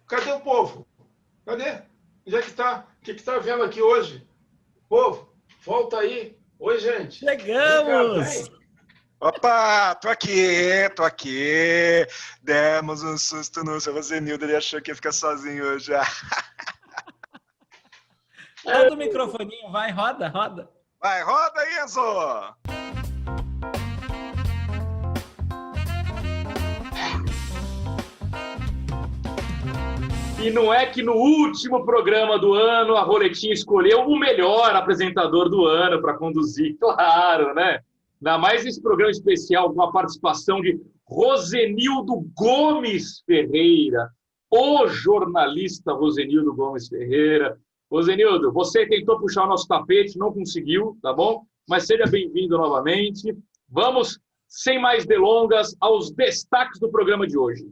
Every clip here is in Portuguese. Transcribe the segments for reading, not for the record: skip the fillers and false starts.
Cadê o povo? Cadê? Onde é que está? O que está vendo aqui hoje? Povo, volta aí. Oi, gente. Chegamos! Vem cá, vem. Opa, tô aqui. Demos um susto no seu Rosenildo, ele achou que ia ficar sozinho hoje. Roda o microfoninho, vai, roda. Vai, roda aí, Enzo! E não é que no último programa do ano a Roletinha escolheu o melhor apresentador do ano para conduzir, claro, né? Ainda mais esse programa especial com a participação de Rosenildo Gomes Ferreira, o jornalista Rosenildo Gomes Ferreira. Rosenildo, você tentou puxar o nosso tapete, não conseguiu, tá bom? Mas seja bem-vindo novamente. Vamos, sem mais delongas, aos destaques do programa de hoje.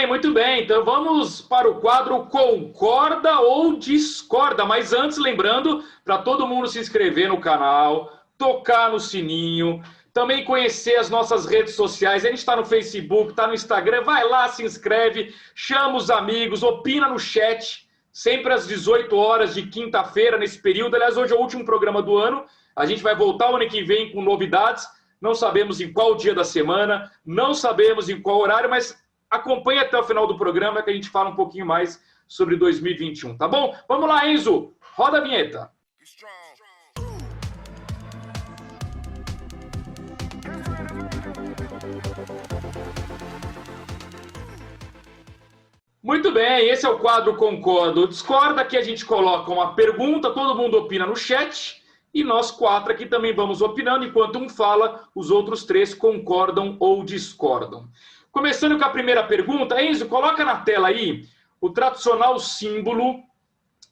Muito bem. Então vamos para o quadro Concorda ou Discorda. Mas antes, lembrando, para todo mundo se inscrever no canal, tocar no sininho, também conhecer as nossas redes sociais. A gente está no Facebook, está no Instagram. Vai lá, se inscreve, chama os amigos, opina no chat, sempre às 18 horas de quinta-feira, nesse período. Aliás, hoje é o último programa do ano. A gente vai voltar o ano que vem com novidades. Não sabemos em qual dia da semana, não sabemos em qual horário, mas acompanhe até o final do programa que a gente fala um pouquinho mais sobre 2021, tá bom? Vamos lá, Enzo, roda a vinheta. Muito bem, esse é o quadro Concorda ou Discorda, que a gente coloca uma pergunta, todo mundo opina no chat, e nós quatro aqui também vamos opinando, enquanto um fala, os outros três concordam ou discordam. Começando com a primeira pergunta, Enzo, coloca na tela aí o tradicional símbolo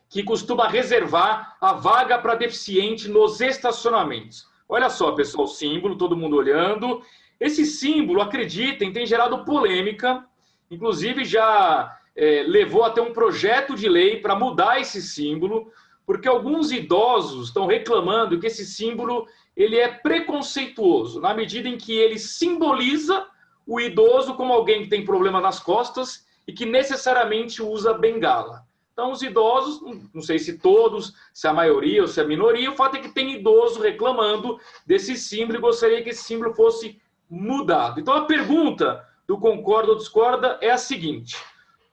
que costuma reservar a vaga para deficiente nos estacionamentos. Olha só, pessoal, o símbolo, todo mundo olhando. Esse símbolo, acreditem, tem gerado polêmica, inclusive já levou até um projeto de lei para mudar esse símbolo, porque alguns idosos estão reclamando que esse símbolo ele é preconceituoso, na medida em que ele simboliza o idoso como alguém que tem problema nas costas e que necessariamente usa bengala. Então, os idosos, não sei se todos, se a maioria ou se a minoria, o fato é que tem idoso reclamando desse símbolo e gostaria que esse símbolo fosse mudado. Então, a pergunta do Concorda ou Discorda é a seguinte: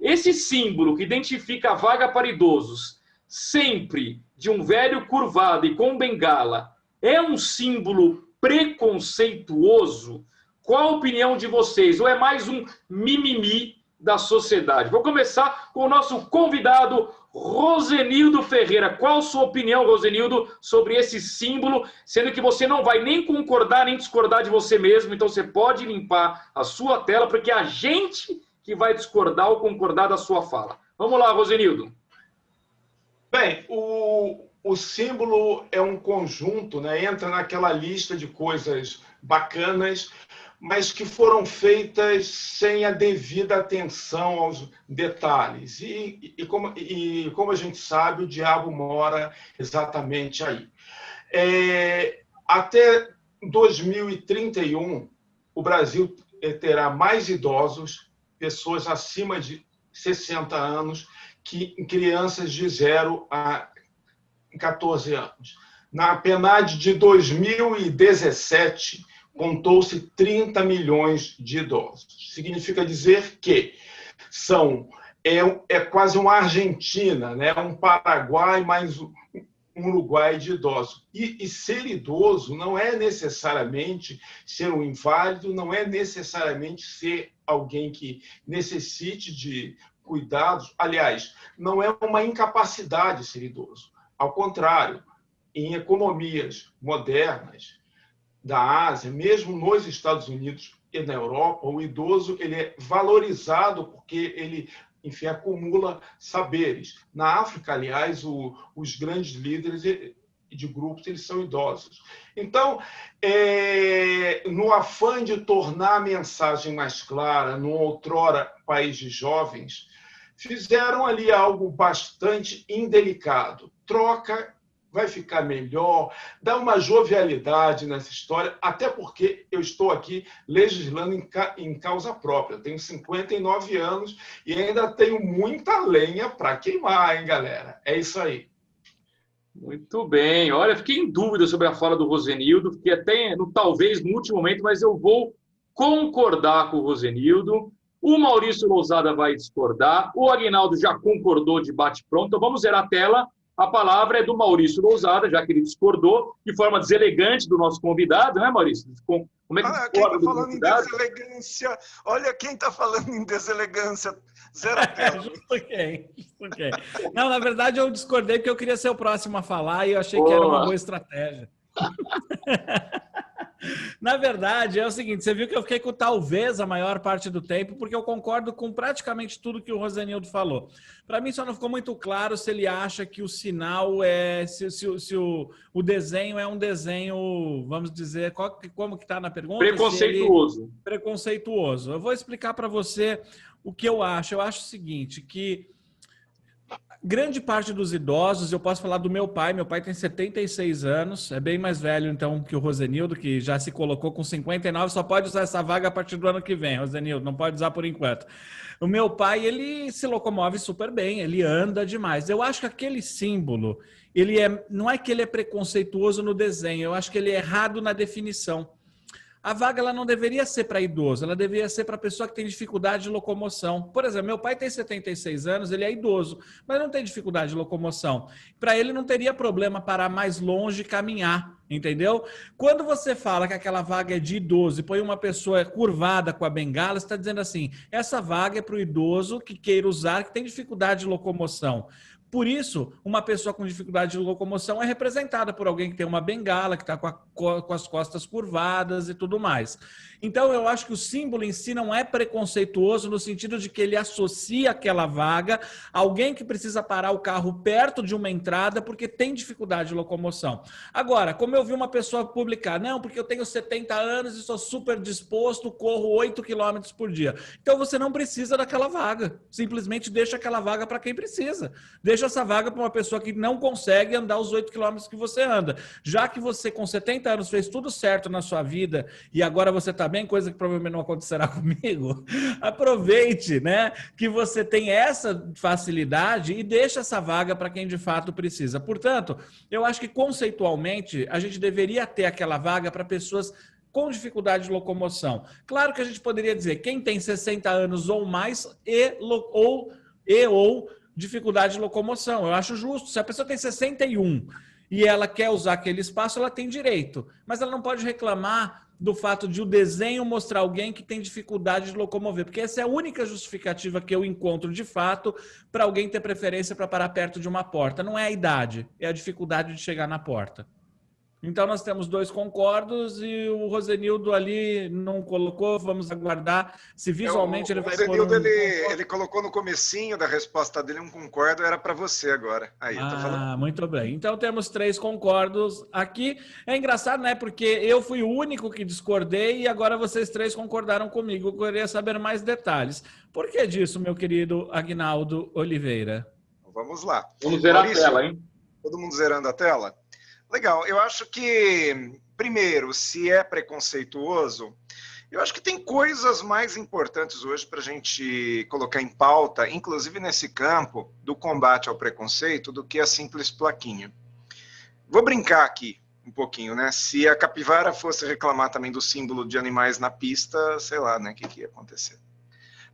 esse símbolo que identifica a vaga para idosos, sempre de um velho curvado e com bengala, é um símbolo preconceituoso? Qual a opinião de vocês? Ou é mais um mimimi da sociedade? Vou começar com o nosso convidado, Rosenildo Ferreira. Qual a sua opinião, Rosenildo, sobre esse símbolo? Sendo que você não vai nem concordar nem discordar de você mesmo, então você pode limpar a sua tela, porque é a gente que vai discordar ou concordar da sua fala. Vamos lá, Rosenildo. Bem, o símbolo é um conjunto, né? Entra naquela lista de coisas bacanas, mas que foram feitas sem a devida atenção aos detalhes. E como a gente sabe, o diabo mora exatamente aí. Até 2031, o Brasil terá mais idosos, pessoas acima de 60 anos, que crianças de 0 a 14 anos. Na PNAD de 2017, contou-se 30 milhões de idosos. Significa dizer que é quase uma Argentina, né? Um Paraguai mais um Uruguai de idosos. E ser idoso não é necessariamente ser um inválido, não é necessariamente ser alguém que necessite de cuidados. Aliás, não é uma incapacidade ser idoso. Ao contrário, em economias modernas da Ásia, mesmo nos Estados Unidos e na Europa, o idoso ele é valorizado porque ele, enfim, acumula saberes. Na África, aliás, os grandes líderes de grupos, eles são idosos. Então, no afã de tornar a mensagem mais clara, no outrora país de jovens, fizeram ali algo bastante indelicado. Troca, vai ficar melhor, dá uma jovialidade nessa história, até porque eu estou aqui legislando em causa própria. Eu tenho 59 anos e ainda tenho muita lenha para queimar, hein, galera? É isso aí. Muito bem. Olha, fiquei em dúvida sobre a fala do Rosenildo, fiquei até, talvez, no último momento, mas eu vou concordar com o Rosenildo. O Maurício Lousada vai discordar. O Aguinaldo já concordou de bate-pronto. Então, vamos zerar a tela. A palavra é do Maurício Lousada, já que ele discordou de forma deselegante do nosso convidado, né, Maurício? Como é que discorda quem está do falando convidado? em deselegância? Olha quem está falando em deselegância. Zero a tela. Justo quem? Não, na verdade eu discordei porque eu queria ser o próximo a falar e eu achei que era uma boa estratégia. Na verdade, é o seguinte, você viu que eu fiquei com talvez a maior parte do tempo, porque eu concordo com praticamente tudo que o Rosenildo falou. Para mim só não ficou muito claro se ele acha que o sinal é... Se o desenho é um desenho, vamos dizer, como que está na pergunta? Preconceituoso. Preconceituoso. Eu vou explicar para você o que eu acho. Eu acho o seguinte, que grande parte dos idosos, eu posso falar do meu pai tem 76 anos, é bem mais velho então que o Rosenildo, que já se colocou com 59, só pode usar essa vaga a partir do ano que vem, Rosenildo, não pode usar por enquanto. O meu pai, ele se locomove super bem, ele anda demais. Eu acho que aquele símbolo, não é que ele é preconceituoso no desenho, eu acho que ele é errado na definição. A vaga ela não deveria ser para idoso, ela deveria ser para pessoa que tem dificuldade de locomoção. Por exemplo, meu pai tem 76 anos, ele é idoso, mas não tem dificuldade de locomoção. Para ele não teria problema parar mais longe e caminhar, entendeu? Quando você fala que aquela vaga é de idoso e põe uma pessoa curvada com a bengala, você está dizendo assim, essa vaga é para o idoso que queira usar, que tem dificuldade de locomoção. Por isso, uma pessoa com dificuldade de locomoção é representada por alguém que tem uma bengala, que está com as costas curvadas e tudo mais. Então, eu acho que o símbolo em si não é preconceituoso no sentido de que ele associa aquela vaga a alguém que precisa parar o carro perto de uma entrada porque tem dificuldade de locomoção. Agora, como eu vi uma pessoa publicar, não, porque eu tenho 70 anos e sou super disposto, corro 8 km por dia. Então, você não precisa daquela vaga. Simplesmente deixa aquela vaga para quem precisa. Deixa essa vaga para uma pessoa que não consegue andar os 8 quilômetros que você anda. Já que você, com 70 anos, fez tudo certo na sua vida e agora você está bem, coisa que provavelmente não acontecerá comigo, aproveite, né, que você tem essa facilidade e deixa essa vaga para quem de fato precisa. Portanto, eu acho que conceitualmente a gente deveria ter aquela vaga para pessoas com dificuldade de locomoção. Claro que a gente poderia dizer quem tem 60 anos ou mais ou dificuldade de locomoção. Eu acho justo. Se a pessoa tem 61 e ela quer usar aquele espaço, ela tem direito. Mas ela não pode reclamar do fato de o desenho mostrar alguém que tem dificuldade de locomover, porque essa é a única justificativa que eu encontro de fato para alguém ter preferência para parar perto de uma porta. Não é a idade, é a dificuldade de chegar na porta. Então, nós temos 2 concordos e o Rosenildo ali não colocou, vamos aguardar se visualmente ele vai pôr Rosenildo, ele colocou no comecinho da resposta dele um concordo, era para você agora. Aí, eu tô falando. Muito bem. Então, temos 3 concordos aqui. É engraçado, né? Porque eu fui o único que discordei e agora vocês 3 concordaram comigo. Eu queria saber mais detalhes. Por que disso, meu querido Aguinaldo Oliveira? Vamos lá. Vamos zerar a tela, hein? Todo mundo zerando a tela? Legal, eu acho que, primeiro, se é preconceituoso, eu acho que tem coisas mais importantes hoje para a gente colocar em pauta, inclusive nesse campo do combate ao preconceito, do que a simples plaquinha. Vou brincar aqui um pouquinho, né? Se a capivara fosse reclamar também do símbolo de animais na pista, sei lá, né? O que ia acontecer.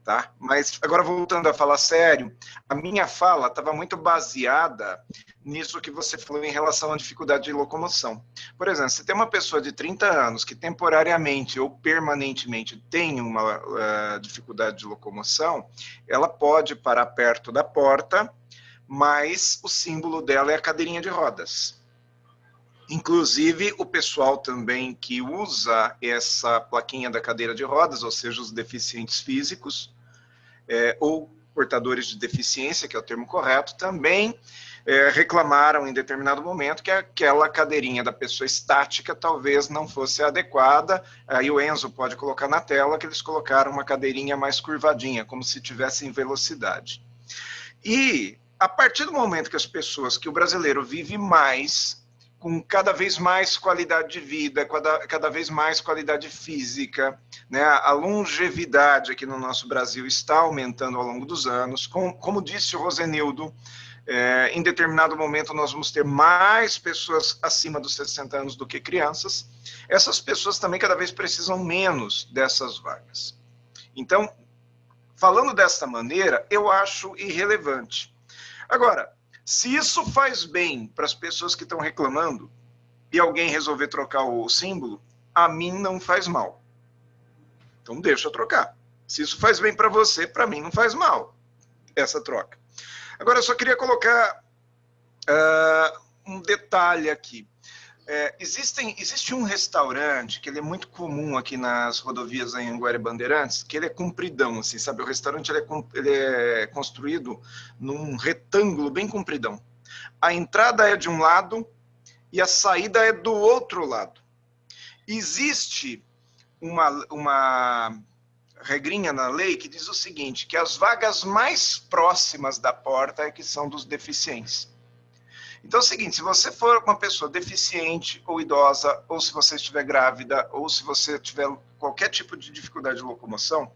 Tá? Mas agora voltando a falar sério, a minha fala estava muito baseada nisso que você falou em relação à dificuldade de locomoção. Por exemplo, se tem uma pessoa de 30 anos que temporariamente ou permanentemente tem uma dificuldade de locomoção, ela pode parar perto da porta, mas o símbolo dela é a cadeirinha de rodas. Inclusive, o pessoal também que usa essa plaquinha da cadeira de rodas, ou seja, os deficientes físicos, ou portadores de deficiência, que é o termo correto, também reclamaram em determinado momento que aquela cadeirinha da pessoa estática talvez não fosse adequada. Aí o Enzo pode colocar na tela que eles colocaram uma cadeirinha mais curvadinha, como se tivesse em velocidade. E a partir do momento que o brasileiro vive mais, com cada vez mais qualidade de vida, cada vez mais qualidade física, né? A longevidade aqui no nosso Brasil está aumentando ao longo dos anos. Como disse o Rosenildo, em determinado momento nós vamos ter mais pessoas acima dos 60 anos do que crianças. Essas pessoas também cada vez precisam menos dessas vagas. Então, falando desta maneira, eu acho irrelevante. Agora, se isso faz bem para as pessoas que estão reclamando e alguém resolver trocar o símbolo, a mim não faz mal. Então deixa eu trocar. Se isso faz bem para você, para mim não faz mal essa troca. Agora, eu só queria colocar um detalhe aqui. Existe um restaurante que ele é muito comum aqui nas rodovias em Anguera e Bandeirantes, que ele é compridão, assim, sabe? O restaurante ele é construído num retângulo bem compridão. A entrada é de um lado e a saída é do outro lado. Existe uma regrinha na lei que diz o seguinte, que as vagas mais próximas da porta é que são dos deficientes. Então é o seguinte, se você for uma pessoa deficiente ou idosa, ou se você estiver grávida, ou se você tiver qualquer tipo de dificuldade de locomoção,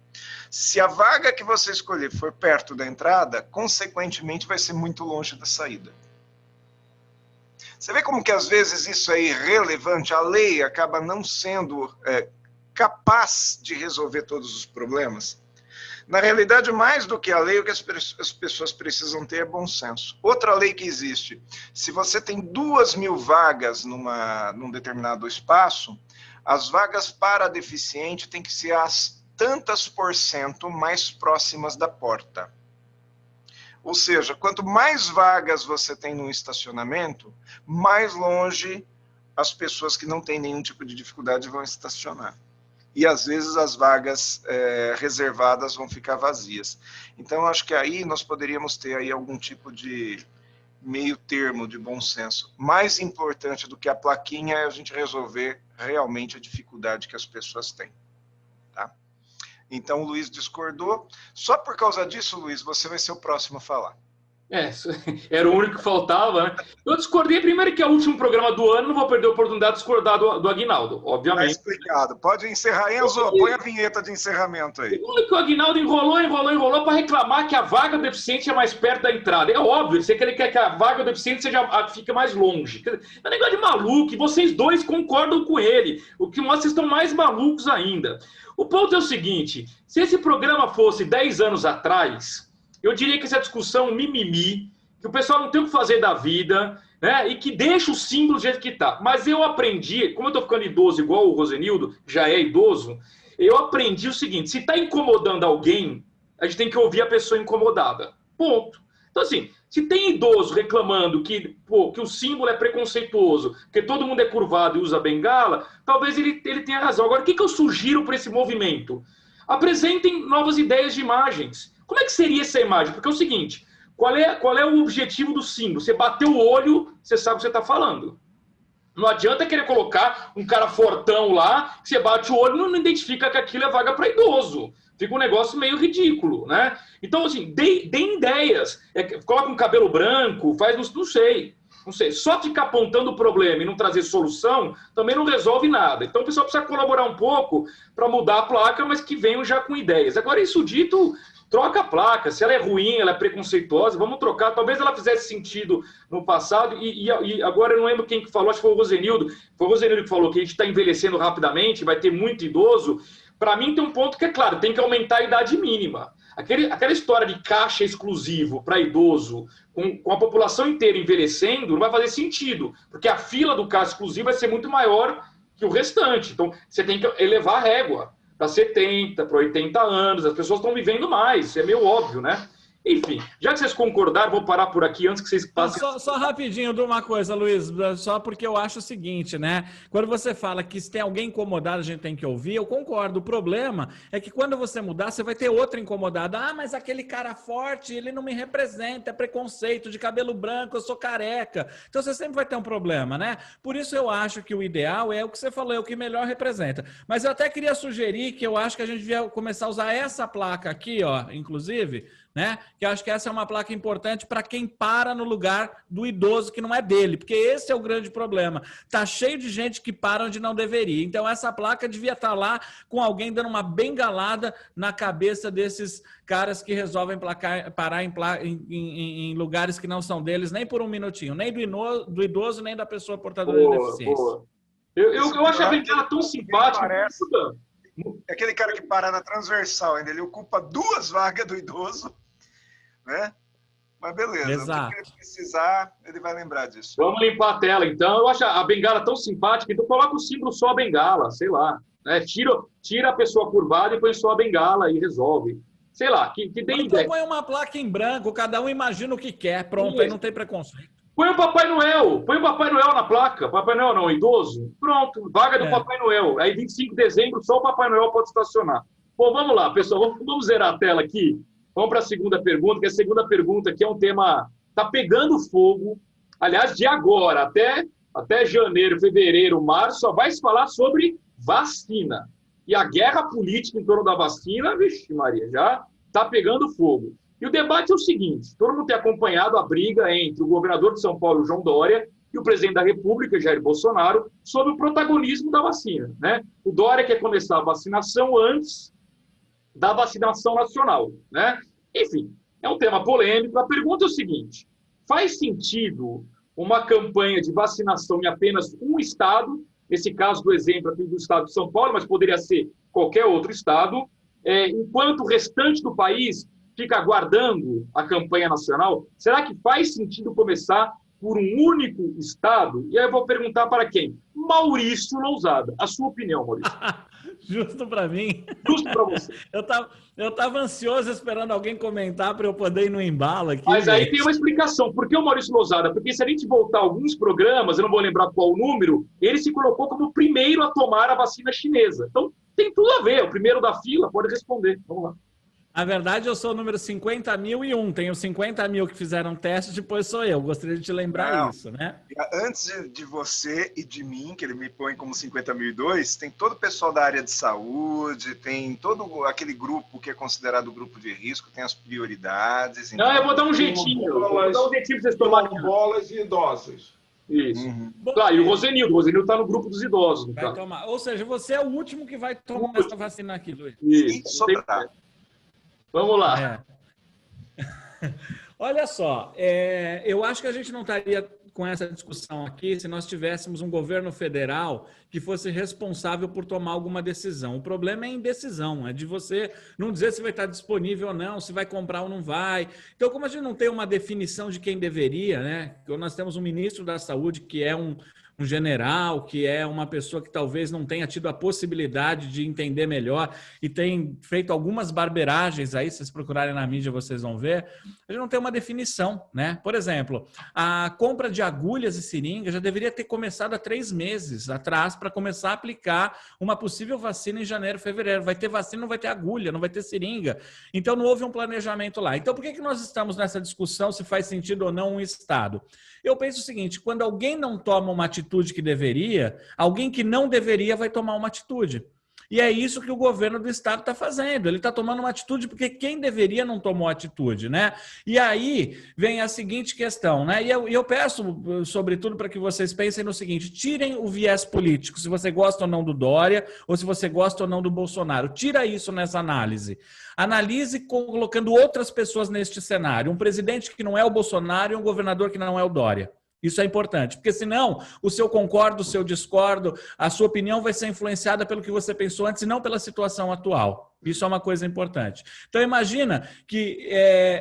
se a vaga que você escolher for perto da entrada, consequentemente vai ser muito longe da saída. Você vê como que às vezes isso é irrelevante, a lei acaba não sendo capaz de resolver todos os problemas? Na realidade, mais do que a lei, o que as pessoas precisam ter é bom senso. Outra lei que existe, se você tem 2.000 vagas num determinado espaço, as vagas para deficiente têm que ser as tantas % mais próximas da porta. Ou seja, quanto mais vagas você tem num estacionamento, mais longe as pessoas que não têm nenhum tipo de dificuldade vão estacionar. E às vezes as vagas reservadas vão ficar vazias. Então, acho que aí nós poderíamos ter aí algum tipo de meio termo de bom senso. Mais importante do que a plaquinha é a gente resolver realmente a dificuldade que as pessoas têm. Tá? Então, o Luiz discordou. Só por causa disso, Luiz, você vai ser o próximo a falar. Era o único que faltava, né? Eu discordei primeiro que é o último programa do ano, não vou perder a oportunidade de discordar do Aguinaldo, obviamente. Está explicado. Pode encerrar, Enzo, põe a vinheta de encerramento aí. Segundo que o Aguinaldo enrolou para reclamar que a vaga do deficiente é mais perto da entrada. É óbvio, você quer que a vaga do deficiente fique mais longe. É um negócio de maluco, e vocês dois concordam com ele, o que mostra que vocês estão mais malucos ainda. O ponto é o seguinte, se esse programa fosse 10 anos atrás, eu diria que essa discussão é um mimimi, que o pessoal não tem o que fazer da vida, né? E que deixa o símbolo do jeito que está. Mas eu aprendi, como eu estou ficando idoso igual o Rosenildo, já é idoso, eu aprendi o seguinte, se está incomodando alguém, a gente tem que ouvir a pessoa incomodada. Ponto. Então, assim, se tem idoso reclamando que o símbolo é preconceituoso, que todo mundo é curvado e usa bengala, talvez ele tenha razão. Agora, o que eu sugiro para esse movimento? Apresentem novas ideias de imagens. Como é que seria essa imagem? Porque é o seguinte, qual é o objetivo do símbolo? Você bateu o olho, você sabe o que você está falando. Não adianta querer colocar um cara fortão lá, que você bate o olho e não identifica que aquilo é vaga para idoso. Fica um negócio meio ridículo, né? Então, assim, deem ideias. Coloca um cabelo branco, não sei. Só ficar apontando o problema e não trazer solução também não resolve nada. Então, o pessoal precisa colaborar um pouco para mudar a placa, mas que venham já com ideias. Agora, isso dito, troca a placa. Se ela é ruim, ela é preconceituosa, vamos trocar. Talvez ela fizesse sentido no passado. E agora eu não lembro quem que falou, acho que foi o Rosenildo. Foi o Rosenildo que falou que a gente está envelhecendo rapidamente, vai ter muito idoso. Para mim tem um ponto que é claro, tem que aumentar a idade mínima. Aquela história de caixa exclusivo para idoso, com a população inteira envelhecendo, não vai fazer sentido, porque a fila do caixa exclusivo vai ser muito maior que o restante. Então, você tem que elevar a régua para 70, para 80 anos, as pessoas estão vivendo mais, isso é meio óbvio, né? Enfim, já que vocês concordaram, vou parar por aqui antes que vocês passem... Só rapidinho de uma coisa, Luiz, só porque eu acho o seguinte, né? Quando você fala que se tem alguém incomodado, a gente tem que ouvir, eu concordo. O problema é que quando você mudar, você vai ter outra incomodada. Ah, mas aquele cara forte, ele não me representa, é preconceito, de cabelo branco, eu sou careca. Então você sempre vai ter um problema, né? Por isso eu acho que o ideal é o que você falou, é o que melhor representa. Mas eu até queria sugerir que eu acho que a gente devia começar a usar essa placa aqui, ó, inclusive... né? Que eu acho que essa é uma placa importante para quem para no lugar do idoso que não é dele, porque esse é o grande problema. Tá cheio de gente que para onde não deveria. Então essa placa devia estar lá com alguém dando uma bengalada na cabeça desses caras que resolvem parar em lugares que não são deles, nem por um minutinho, nem do idoso, nem da pessoa portadora de deficiência. Boa. Eu acho a bengala tão simpática. É aquele cara que para na transversal, ainda ele ocupa 2 vagas do idoso, né? Mas beleza, Exato. o que ele precisar, ele vai lembrar disso. Vamos limpar a tela, então. Eu acho a bengala tão simpática, então coloca o símbolo só a bengala, sei lá. Né? Tira a pessoa curvada e põe só a bengala e resolve. Sei lá, que tem então ideia. Põe uma placa em branco, cada um imagina o que quer, pronto, Isso. aí não tem preconceito. Põe o Papai Noel na placa. Papai Noel não, idoso. Pronto, vaga do Papai Noel. Aí 25 de dezembro só o Papai Noel pode estacionar. Bom, vamos lá, pessoal, vamos zerar a tela aqui. Vamos para a segunda pergunta, que a segunda pergunta aqui é um tema... Está pegando fogo. Aliás, de agora até janeiro, fevereiro, março, só vai se falar sobre vacina. E a guerra política em torno da vacina, vixe Maria, já está pegando fogo. E o debate é o seguinte, todo mundo tem acompanhado a briga entre o governador de São Paulo, João Dória, e o presidente da República, Jair Bolsonaro, sobre o protagonismo da vacina, né? O Dória quer começar a vacinação antes da vacinação nacional, né? Enfim, é um tema polêmico. A pergunta é o seguinte, faz sentido uma campanha de vacinação em apenas um estado, nesse caso do exemplo aqui do estado de São Paulo, mas poderia ser qualquer outro estado, enquanto o restante do país fica aguardando a campanha nacional? Será que faz sentido começar por um único estado? E aí eu vou perguntar para quem? Maurício Lousada. A sua opinião, Maurício? Justo para mim. Justo para você. Eu tava ansioso esperando alguém comentar para eu poder ir no embalo aqui. Mas aí gente. tem uma explicação. Por que o Maurício Lousada? Porque se a gente voltar a alguns programas, eu não vou lembrar qual o número, ele se colocou como o primeiro a tomar a vacina chinesa. Então, tem tudo a ver. É o primeiro da fila, pode responder. Vamos lá. Na verdade, eu sou o número 50.001. Tenho 50 mil que fizeram teste, depois sou eu. Gostaria de te lembrar isso, né? Antes de você e de mim, que ele me põe como 50.002, tem todo o pessoal da área de saúde, tem todo aquele grupo que é considerado grupo de risco, tem as prioridades. Então... Não, eu vou dar um jeitinho. Vou dar um jeitinho para vocês tomarem. Bolas e idosos. Isso. Claro, e o Rosenildo está no grupo dos idosos. Vai tomar. Ou seja, você é o último que vai tomar essa vacina aqui, Luiz. Isso. Vamos lá. Olha só, eu acho que a gente não estaria com essa discussão aqui se nós tivéssemos um governo federal que fosse responsável por tomar alguma decisão. O problema é a indecisão, é de você não dizer se vai estar disponível ou não, se vai comprar ou não vai. Então, como a gente não tem uma definição de quem deveria, né? Nós temos um ministro da Saúde que é um general, que é uma pessoa que talvez não tenha tido a possibilidade de entender melhor e tem feito algumas barberagens aí, se vocês procurarem na mídia vocês vão ver, a gente não tem uma definição, né? Por exemplo, a compra de agulhas e seringas já deveria ter começado há 3 meses atrás para começar a aplicar uma possível vacina em janeiro, fevereiro. Vai ter vacina, não vai ter agulha, não vai ter seringa. Então não houve um planejamento lá. Então por que nós estamos nessa discussão se faz sentido ou não um Estado? Eu penso o seguinte, quando alguém não toma uma atitude que deveria, alguém que não deveria vai tomar uma atitude. E é isso que o governo do estado está fazendo. Ele está tomando uma atitude porque quem deveria não tomou atitude, né? E aí vem a seguinte questão, né? E eu peço, sobretudo, para que vocês pensem no seguinte, tirem o viés político, se você gosta ou não do Dória, ou se você gosta ou não do Bolsonaro. Tira isso nessa análise. Analise colocando outras pessoas neste cenário. Um presidente que não é o Bolsonaro e um governador que não é o Dória. Isso é importante, porque senão o seu concordo, o seu discordo, a sua opinião vai ser influenciada pelo que você pensou antes e não pela situação atual. Isso é uma coisa importante. Então imagina que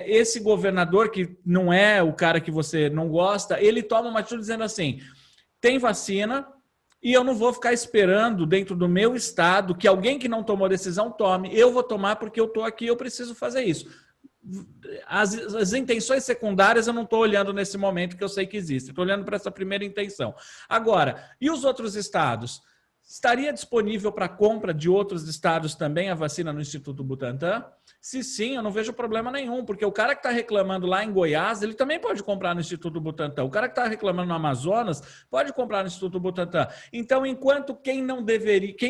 esse governador, que não é o cara que você não gosta, ele toma uma atitude dizendo assim, tem vacina e eu não vou ficar esperando dentro do meu estado que alguém que não tomou decisão tome. Eu vou tomar porque eu estou aqui, eu preciso fazer isso. as intenções secundárias eu não estou olhando nesse momento, que eu sei que existe. Estou olhando para essa primeira intenção. Agora, e os outros estados? Estaria disponível para compra de outros estados também a vacina no Instituto Butantan? Se sim, eu não vejo problema nenhum, porque o cara que está reclamando lá em Goiás, ele também pode comprar no Instituto Butantan. O cara que está reclamando no Amazonas pode comprar no Instituto Butantan. Então, enquanto quem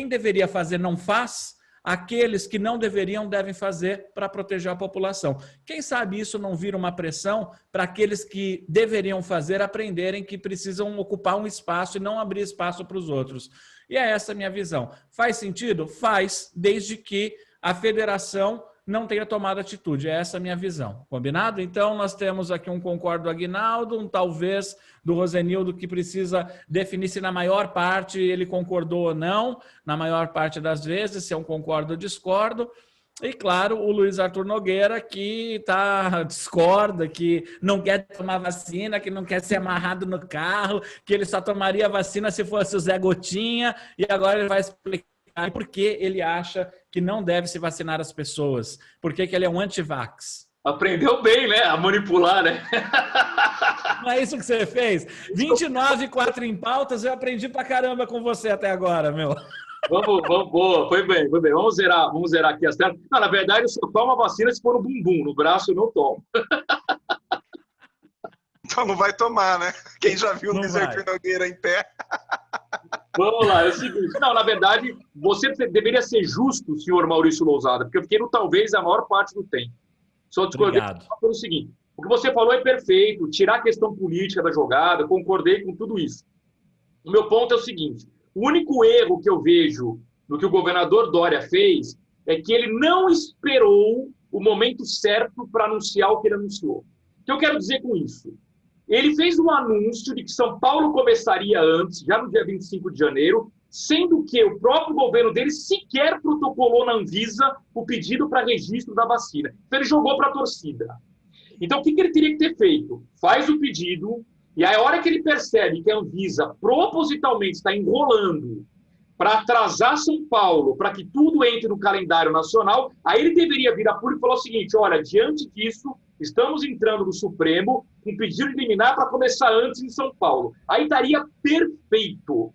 deveria fazer não faz, aqueles que não deveriam devem fazer para proteger a população. Quem sabe isso não vira uma pressão para aqueles que deveriam fazer aprenderem que precisam ocupar um espaço e não abrir espaço para os outros. E é essa a minha visão. Faz sentido? Faz, desde que a federação não tenha tomado atitude. É essa a minha visão. Combinado? Então, nós temos aqui um concordo do Aguinaldo, um talvez do Rosenildo, que precisa definir se na maior parte ele concordou ou não, na maior parte das vezes, se é um concordo ou discordo. E, claro, o Luiz Arthur Nogueira, que discorda, que não quer tomar vacina, que não quer ser amarrado no carro, que ele só tomaria vacina se fosse o Zé Gotinha, e agora ele vai explicar por que ele acha que não deve se vacinar as pessoas, por que ele é um anti-vax. Aprendeu bem, né? A manipular, né? Não é isso que você fez? 29,4 em pautas, eu aprendi pra caramba com você até agora, meu. Vamos, boa, foi bem. Vamos zerar aqui as telas. Não, na verdade, eu só tomo a vacina se for no bumbum, no braço eu não tomo. Então não vai tomar, né? Quem já viu o Não Luiz vai. Arthur Nogueira em pé. Vamos lá, é o seguinte. Não, na verdade, você deveria ser justo, senhor Maurício Lousada, porque eu fiquei no talvez a maior parte do tempo. Só discordei pelo seguinte. O que você falou é perfeito, tirar a questão política da jogada, concordei com tudo isso. O meu ponto é o seguinte. O único erro que eu vejo no que o governador Dória fez é que ele não esperou o momento certo para anunciar o que ele anunciou. O que eu quero dizer com isso? Ele fez um anúncio de que São Paulo começaria antes, já no dia 25 de janeiro, sendo que o próprio governo dele sequer protocolou na Anvisa o pedido para registro da vacina. Então ele jogou para a torcida. Então o que ele teria que ter feito? Faz o pedido, e aí a hora que ele percebe que a Anvisa propositalmente está enrolando para atrasar São Paulo, para que tudo entre no calendário nacional, aí ele deveria vir a público e falar o seguinte, olha, diante disso, estamos entrando no Supremo com pedido de liminar para começar antes em São Paulo. Aí estaria perfeito.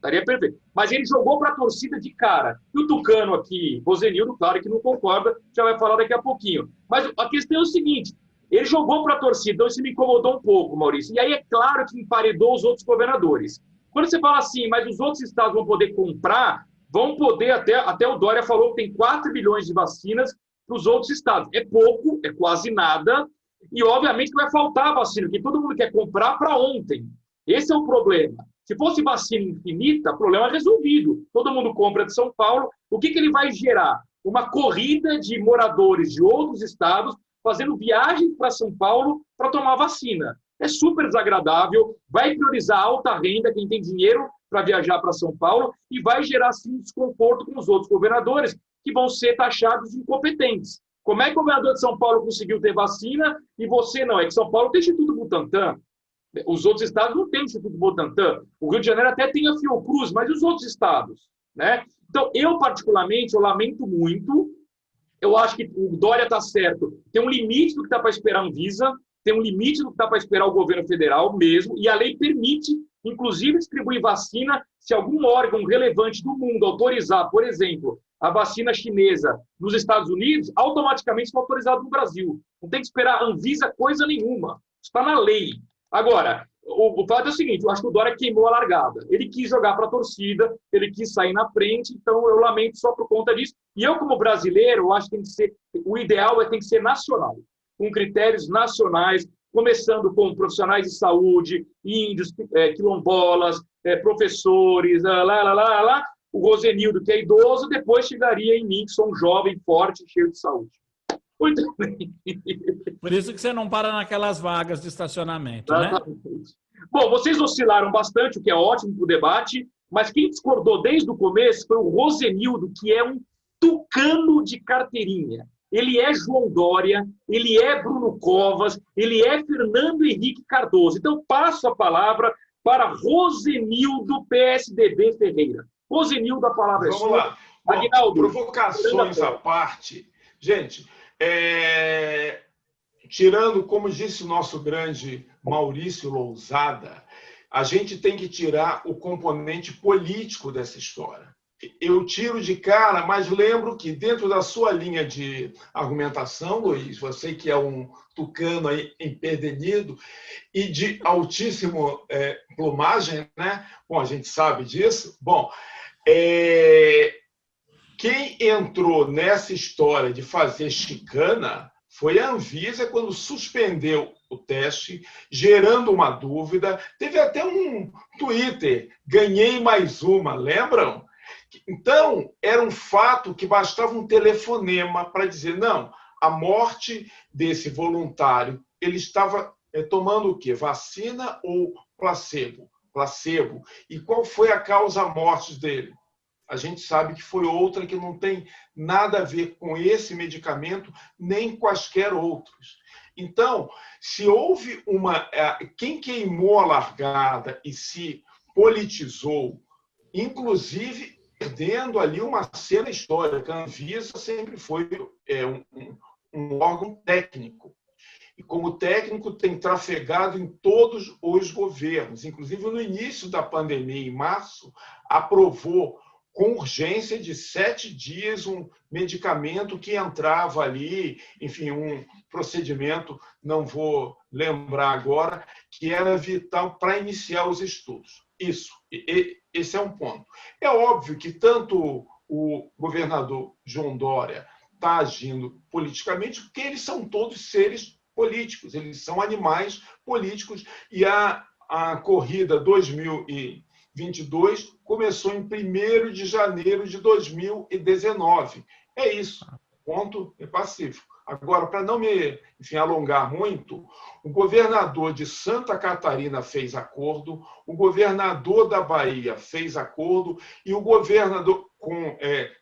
Mas ele jogou para a torcida de cara. E o Tucano aqui, Rosenildo, claro que não concorda, já vai falar daqui a pouquinho. Mas a questão é o seguinte, ele jogou para a torcida, então isso me incomodou um pouco, Maurício. E aí é claro que emparedou os outros governadores. Quando você fala assim, mas os outros estados vão poder comprar, vão poder, até o Dória falou que tem 4 bilhões de vacinas para os outros estados. É pouco, é quase nada, e obviamente que vai faltar vacina, porque todo mundo quer comprar para ontem. Esse é o problema. Se fosse vacina infinita, o problema é resolvido. Todo mundo compra de São Paulo. O que ele vai gerar? Uma corrida de moradores de outros estados fazendo viagem para São Paulo para tomar vacina. É super desagradável, vai priorizar a alta renda, quem tem dinheiro para viajar para São Paulo, e vai gerar, sim, desconforto com os outros governadores, que vão ser taxados de incompetentes. Como é que o governador de São Paulo conseguiu ter vacina e você não? É que São Paulo tem Instituto Butantan, os outros estados não têm Instituto Butantan. O Rio de Janeiro até tem a Fiocruz, mas e os outros estados? Né? Então, eu particularmente, eu lamento muito, eu acho que o Dória está certo, tem um limite do que está para esperar a Anvisa, tem um limite do que está para esperar o governo federal mesmo, e a lei permite, inclusive, distribuir vacina se algum órgão relevante do mundo autorizar, por exemplo, a vacina chinesa nos Estados Unidos, automaticamente está autorizado no Brasil. Não tem que esperar a Anvisa coisa nenhuma. Está na lei. Agora, o fato é o seguinte, eu acho que o Dória queimou a largada. Ele quis jogar para a torcida, ele quis sair na frente, então eu lamento só por conta disso. E eu, como brasileiro, eu acho que tem que ser, o ideal tem que ser nacional, com critérios nacionais, começando com profissionais de saúde, índios, quilombolas, professores, o Rosenildo, que é idoso, depois chegaria em mim, que sou um jovem, forte, cheio de saúde. Muito bem. Por isso que você não para naquelas vagas de estacionamento, Exatamente. né? Bom, vocês oscilaram bastante, o que é ótimo para o debate, mas quem discordou desde o começo foi o Rosenildo, que é um tucano de carteirinha. Ele é João Dória, ele é Bruno Covas, ele é Fernando Henrique Cardoso. Então, passo a palavra para Rosenildo PSDB Ferreira. Rosenildo, a palavra Vamos é sua. lá. Aguinaldo, Provocações à parte. Gente, tirando, como disse o nosso grande Maurício Lousada, a gente tem que tirar o componente político dessa história. Eu tiro de cara, mas lembro que dentro da sua linha de argumentação, Luiz, você que é um tucano aí empedernido e de altíssimo plumagem, né? Bom, a gente sabe disso. Bom, quem entrou nessa história de fazer chicana foi a Anvisa quando suspendeu o teste, gerando uma dúvida. Teve até um Twitter, ganhei mais uma, lembram? Então, era um fato que bastava um telefonema para dizer, não, a morte desse voluntário, ele estava tomando o quê? Vacina ou placebo? Placebo. E qual foi a causa-morte dele? A gente sabe que foi outra que não tem nada a ver com esse medicamento, nem quaisquer outros. Então, se houve quem queimou a largada e se politizou, inclusive perdendo ali uma cena histórica, a Anvisa sempre foi um órgão técnico. E como técnico tem trafegado em todos os governos. Inclusive, no início da pandemia, em março, aprovou com urgência de 7 dias um medicamento que entrava ali, enfim, um procedimento, não vou lembrar agora, que era vital para iniciar os estudos. Isso, esse é um ponto. É óbvio que tanto o governador João Dória está agindo politicamente, porque eles são todos seres políticos, eles são animais políticos, e a corrida 2022 começou em 1º de janeiro de 2019. É isso, ponto pacífico. Agora, para não me alongar muito, o governador de Santa Catarina fez acordo, o governador da Bahia fez acordo e o governador com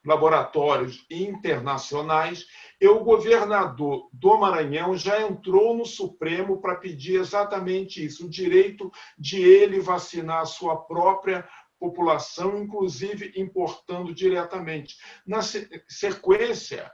laboratórios internacionais e o governador do Maranhão já entrou no Supremo para pedir exatamente isso, o direito de ele vacinar a sua própria população, inclusive importando diretamente. Na sequência,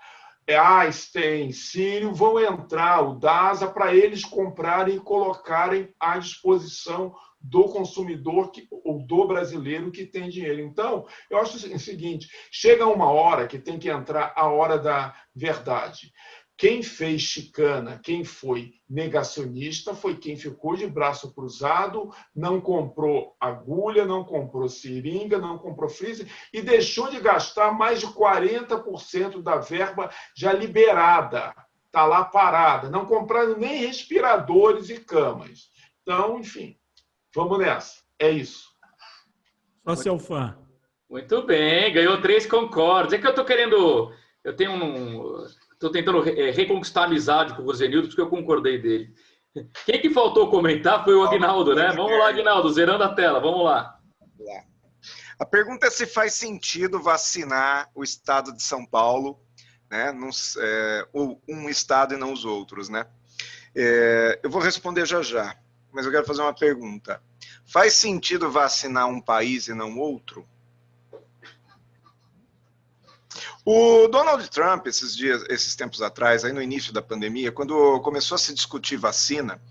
Einstein, Sírio, vão entrar, o DASA, para eles comprarem e colocarem à disposição do consumidor ou do brasileiro que tem dinheiro. Então, eu acho o seguinte, chega uma hora que tem que entrar a hora da verdade. Quem fez chicana, quem foi negacionista, foi quem ficou de braço cruzado, não comprou agulha, não comprou seringa, não comprou freezer e deixou de gastar mais de 40% da verba já liberada. Está lá parada. Não compraram nem respiradores e camas. Então, enfim, vamos nessa. É isso. Só seu fã. Muito bem, ganhou 3 concordes. É que eu estou querendo... Eu tenho Estou tentando reconquistar a amizade com o Rosenildo, porque eu concordei dele. Quem que faltou comentar foi o Aguinaldo, né? Vamos lá, Aguinaldo, zerando a tela, vamos lá. A pergunta é se faz sentido vacinar o estado de São Paulo, né? Um estado e não os outros, né? Eu vou responder já, mas eu quero fazer uma pergunta. Faz sentido vacinar um país e não outro? O Donald Trump, esses tempos atrás, aí no início da pandemia, quando começou a se discutir vacina,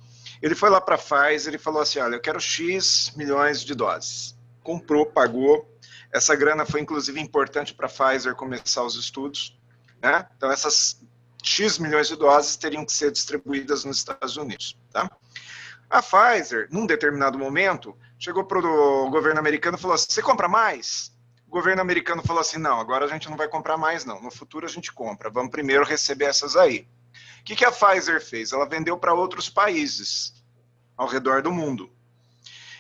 ele foi lá para a Pfizer e falou assim, olha, eu quero X milhões de doses. Comprou, pagou. Essa grana foi, inclusive, importante para a Pfizer começar os estudos, né? Então, essas X milhões de doses teriam que ser distribuídas nos Estados Unidos, tá? A Pfizer, num determinado momento, chegou para o governo americano e falou assim, você compra mais? O governo americano falou assim, não, agora a gente não vai comprar mais não, no futuro a gente compra, vamos primeiro receber essas aí. O que a Pfizer fez? Ela vendeu para outros países ao redor do mundo.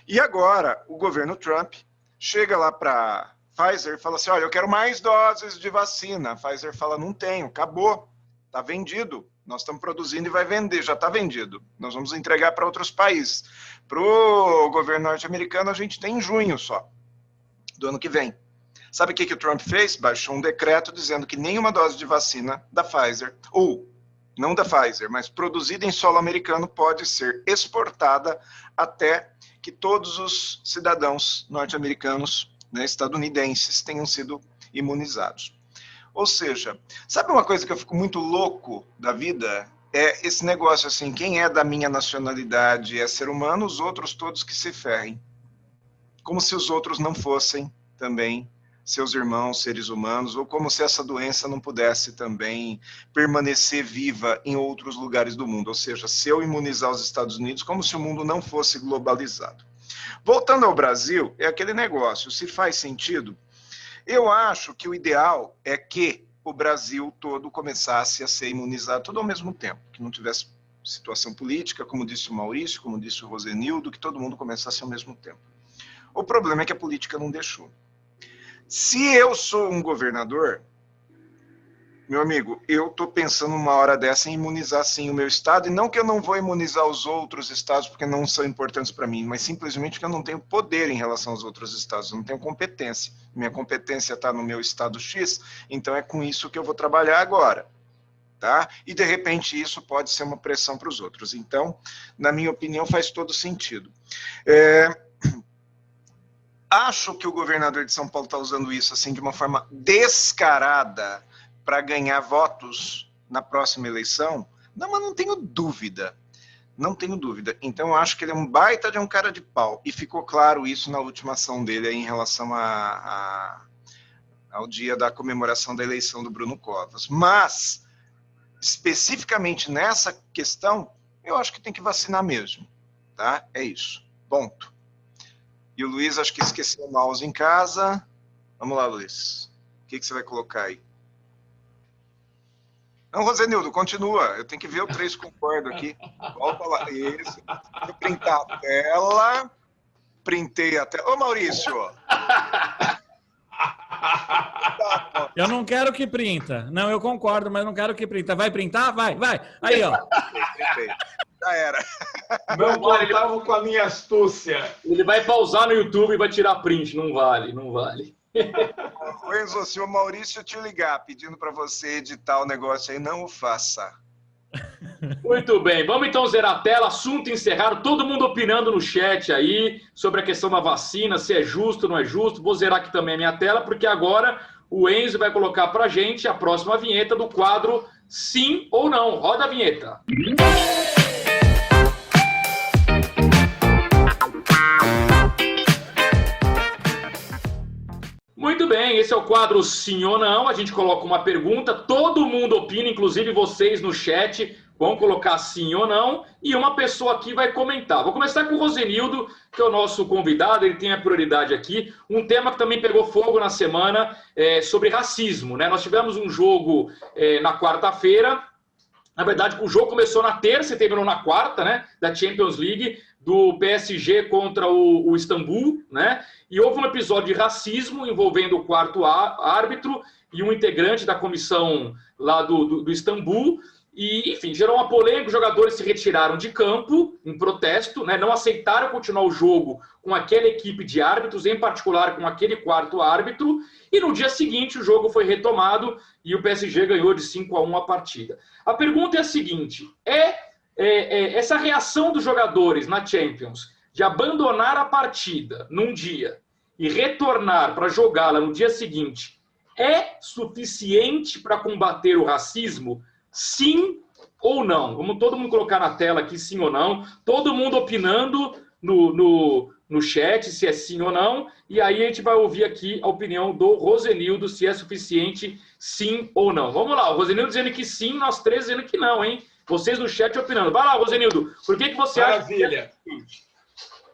E agora o governo Trump chega lá para a Pfizer e fala assim, olha, eu quero mais doses de vacina. A Pfizer fala, não tenho, acabou, está vendido, nós estamos produzindo e vai vender, já está vendido, nós vamos entregar para outros países. Para o governo norte-americano a gente tem em junho só, do ano que vem. Sabe o que o Trump fez? Baixou um decreto dizendo que nenhuma dose de vacina da Pfizer, ou não da Pfizer, mas produzida em solo americano, pode ser exportada até que todos os cidadãos norte-americanos, né, estadunidenses, tenham sido imunizados. Ou seja, sabe uma coisa que eu fico muito louco da vida? é esse negócio assim, quem é da minha nacionalidade é ser humano, os outros todos que se ferrem. Como se os outros não fossem também seus irmãos, seres humanos, ou como se essa doença não pudesse também permanecer viva em outros lugares do mundo. Ou seja, se eu imunizar os Estados Unidos, como se o mundo não fosse globalizado. Voltando ao Brasil, é aquele negócio, se faz sentido, eu acho que o ideal é que o Brasil todo começasse a ser imunizado tudo ao mesmo tempo, que não tivesse situação política, como disse o Maurício, como disse o Rosenildo, que todo mundo começasse ao mesmo tempo. O problema é que a política não deixou. Se eu sou um governador, meu amigo, eu estou pensando uma hora dessa em imunizar sim o meu estado, e não que eu não vou imunizar os outros estados porque não são importantes para mim, mas simplesmente porque eu não tenho poder em relação aos outros estados, eu não tenho competência. Minha competência está no meu estado X, então é com isso que eu vou trabalhar agora. Tá? E de repente isso pode ser uma pressão para os outros. Então, na minha opinião, faz todo sentido. Acho que o governador de São Paulo está usando isso assim de uma forma descarada para ganhar votos na próxima eleição. Não, mas não tenho dúvida. Não tenho dúvida. Então, eu acho que ele é um baita de um cara de pau. E ficou claro isso na última ação dele aí, em relação ao dia da comemoração da eleição do Bruno Covas. Mas, especificamente nessa questão, eu acho que tem que vacinar mesmo. Tá? É isso. Ponto. E o Luiz, acho que esqueceu o mouse em casa. Vamos lá, Luiz. O que você vai colocar aí? Não, Rosenildo, continua. Eu tenho que ver o 3 concordo aqui. Volta lá. Isso. Eu printar a tela. Printei a tela. Ô, Maurício! Eu não quero que printa. Não, eu concordo, mas não quero que printa. Vai printar? Vai. Aí, ó. Printei. Já era. Não contavam com a minha astúcia. Ele vai pausar no YouTube e vai tirar print. Não vale. Enzo, se o Maurício te ligar pedindo para você editar o negócio aí, não o faça. Muito bem, vamos então zerar a tela, assunto encerrado, todo mundo opinando no chat aí sobre a questão da vacina, se é justo ou não é justo. Vou zerar aqui também a minha tela, porque agora o Enzo vai colocar pra gente a próxima vinheta do quadro Sim ou Não. Roda a vinheta. Muito bem, esse é o quadro Sim ou Não. A gente coloca uma pergunta, todo mundo opina, inclusive vocês no chat vão colocar sim ou não, e uma pessoa aqui vai comentar. Vou começar com o Rosenildo, que é o nosso convidado, ele tem a prioridade aqui. Um tema que também pegou fogo na semana sobre racismo, né? Nós tivemos um jogo na quarta-feira, na verdade o jogo começou na terça e terminou na quarta, né? Da Champions League, do PSG contra o Istambul, né? E houve um episódio de racismo envolvendo o quarto árbitro e um integrante da comissão lá do Istambul. E, enfim, gerou uma polêmica, os jogadores se retiraram de campo em protesto, né? Não aceitaram continuar o jogo com aquela equipe de árbitros, em particular com aquele quarto árbitro, e no dia seguinte o jogo foi retomado e o PSG ganhou de 5-1 a partida. A pergunta é a seguinte, essa reação dos jogadores na Champions de abandonar a partida num dia e retornar para jogá-la no dia seguinte é suficiente para combater o racismo? Sim ou não? Vamos todo mundo colocar na tela aqui sim ou não. Todo mundo opinando no chat se é sim ou não. E aí a gente vai ouvir aqui a opinião do Rosenildo, se é suficiente sim ou não. Vamos lá, o Rosenildo dizendo que sim, nós três dizendo que não, hein? Vocês no chat opinando. Vai lá, Rosenildo, por que você acha que é suficiente?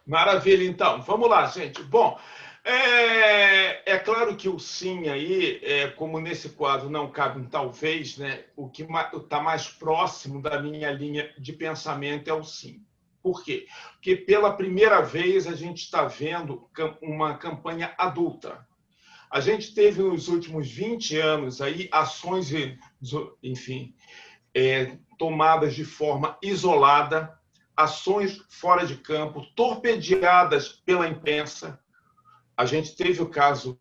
Maravilha, então. Vamos lá, gente. Bom, é claro que o sim aí, como nesse quadro não cabe um talvez, né, o que está mais próximo da minha linha de pensamento é o sim. Por quê? Porque pela primeira vez a gente está vendo uma campanha adulta. A gente teve nos últimos 20 anos aí ações, enfim, tomadas de forma isolada, ações fora de campo, torpedeadas pela imprensa. A gente teve o caso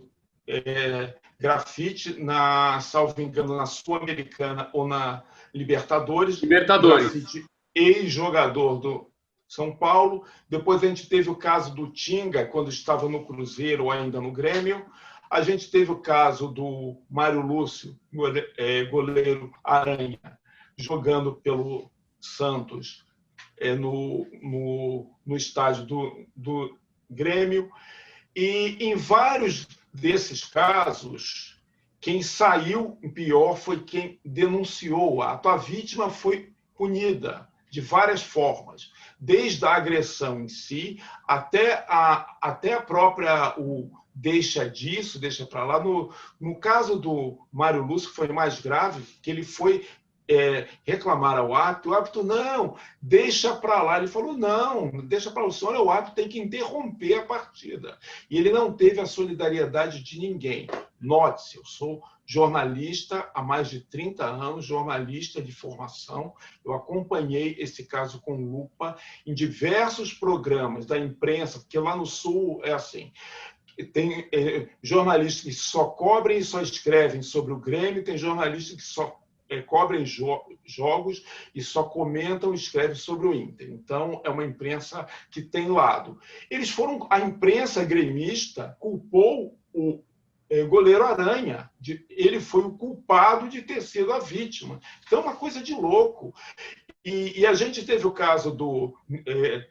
Grafite, salvo engano, na Sul-Americana ou na Libertadores. Grafite, ex-jogador do São Paulo. Depois a gente teve o caso do Tinga, quando estava no Cruzeiro ou ainda no Grêmio. A gente teve o caso do Mário Lúcio, goleiro Aranha, jogando pelo Santos no estádio do Grêmio. E em vários desses casos, quem saiu pior foi quem denunciou o ato. A vítima foi punida de várias formas, desde a agressão em si até a própria deixa disso, deixa para lá. No caso do Mário Lúcio, que foi mais grave, que ele foi reclamar ao árbitro, o árbitro, não, deixa para lá. Ele falou, não, deixa para lá, o senhor, o árbitro tem que interromper a partida. E ele não teve a solidariedade de ninguém. Note-se, eu sou jornalista há mais de 30 anos, jornalista de formação, eu acompanhei esse caso com lupa em diversos programas da imprensa, porque lá no Sul é assim, tem jornalistas que só cobrem e só escrevem sobre o Grêmio, tem jornalistas que só cobrem jogos e só comentam e escrevem sobre o Inter. Então, é uma imprensa que tem lado. A imprensa gremista culpou o goleiro Aranha. Ele foi o culpado de ter sido a vítima. Então, é uma coisa de louco. E a gente teve o caso do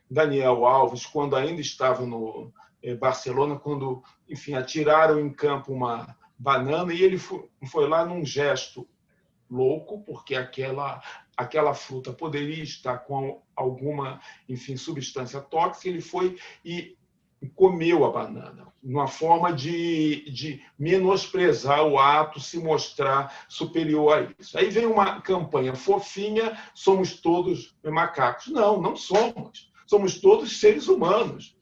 Daniel Alves, quando ainda estava no Barcelona, quando, enfim, atiraram em campo uma banana e ele foi lá num gesto louco, porque aquela fruta poderia estar com alguma, enfim, substância tóxica. Ele foi e comeu a banana, uma forma de menosprezar o ato, se mostrar superior a isso. Aí vem uma campanha fofinha, somos todos macacos. Não, não somos. Somos todos seres humanos.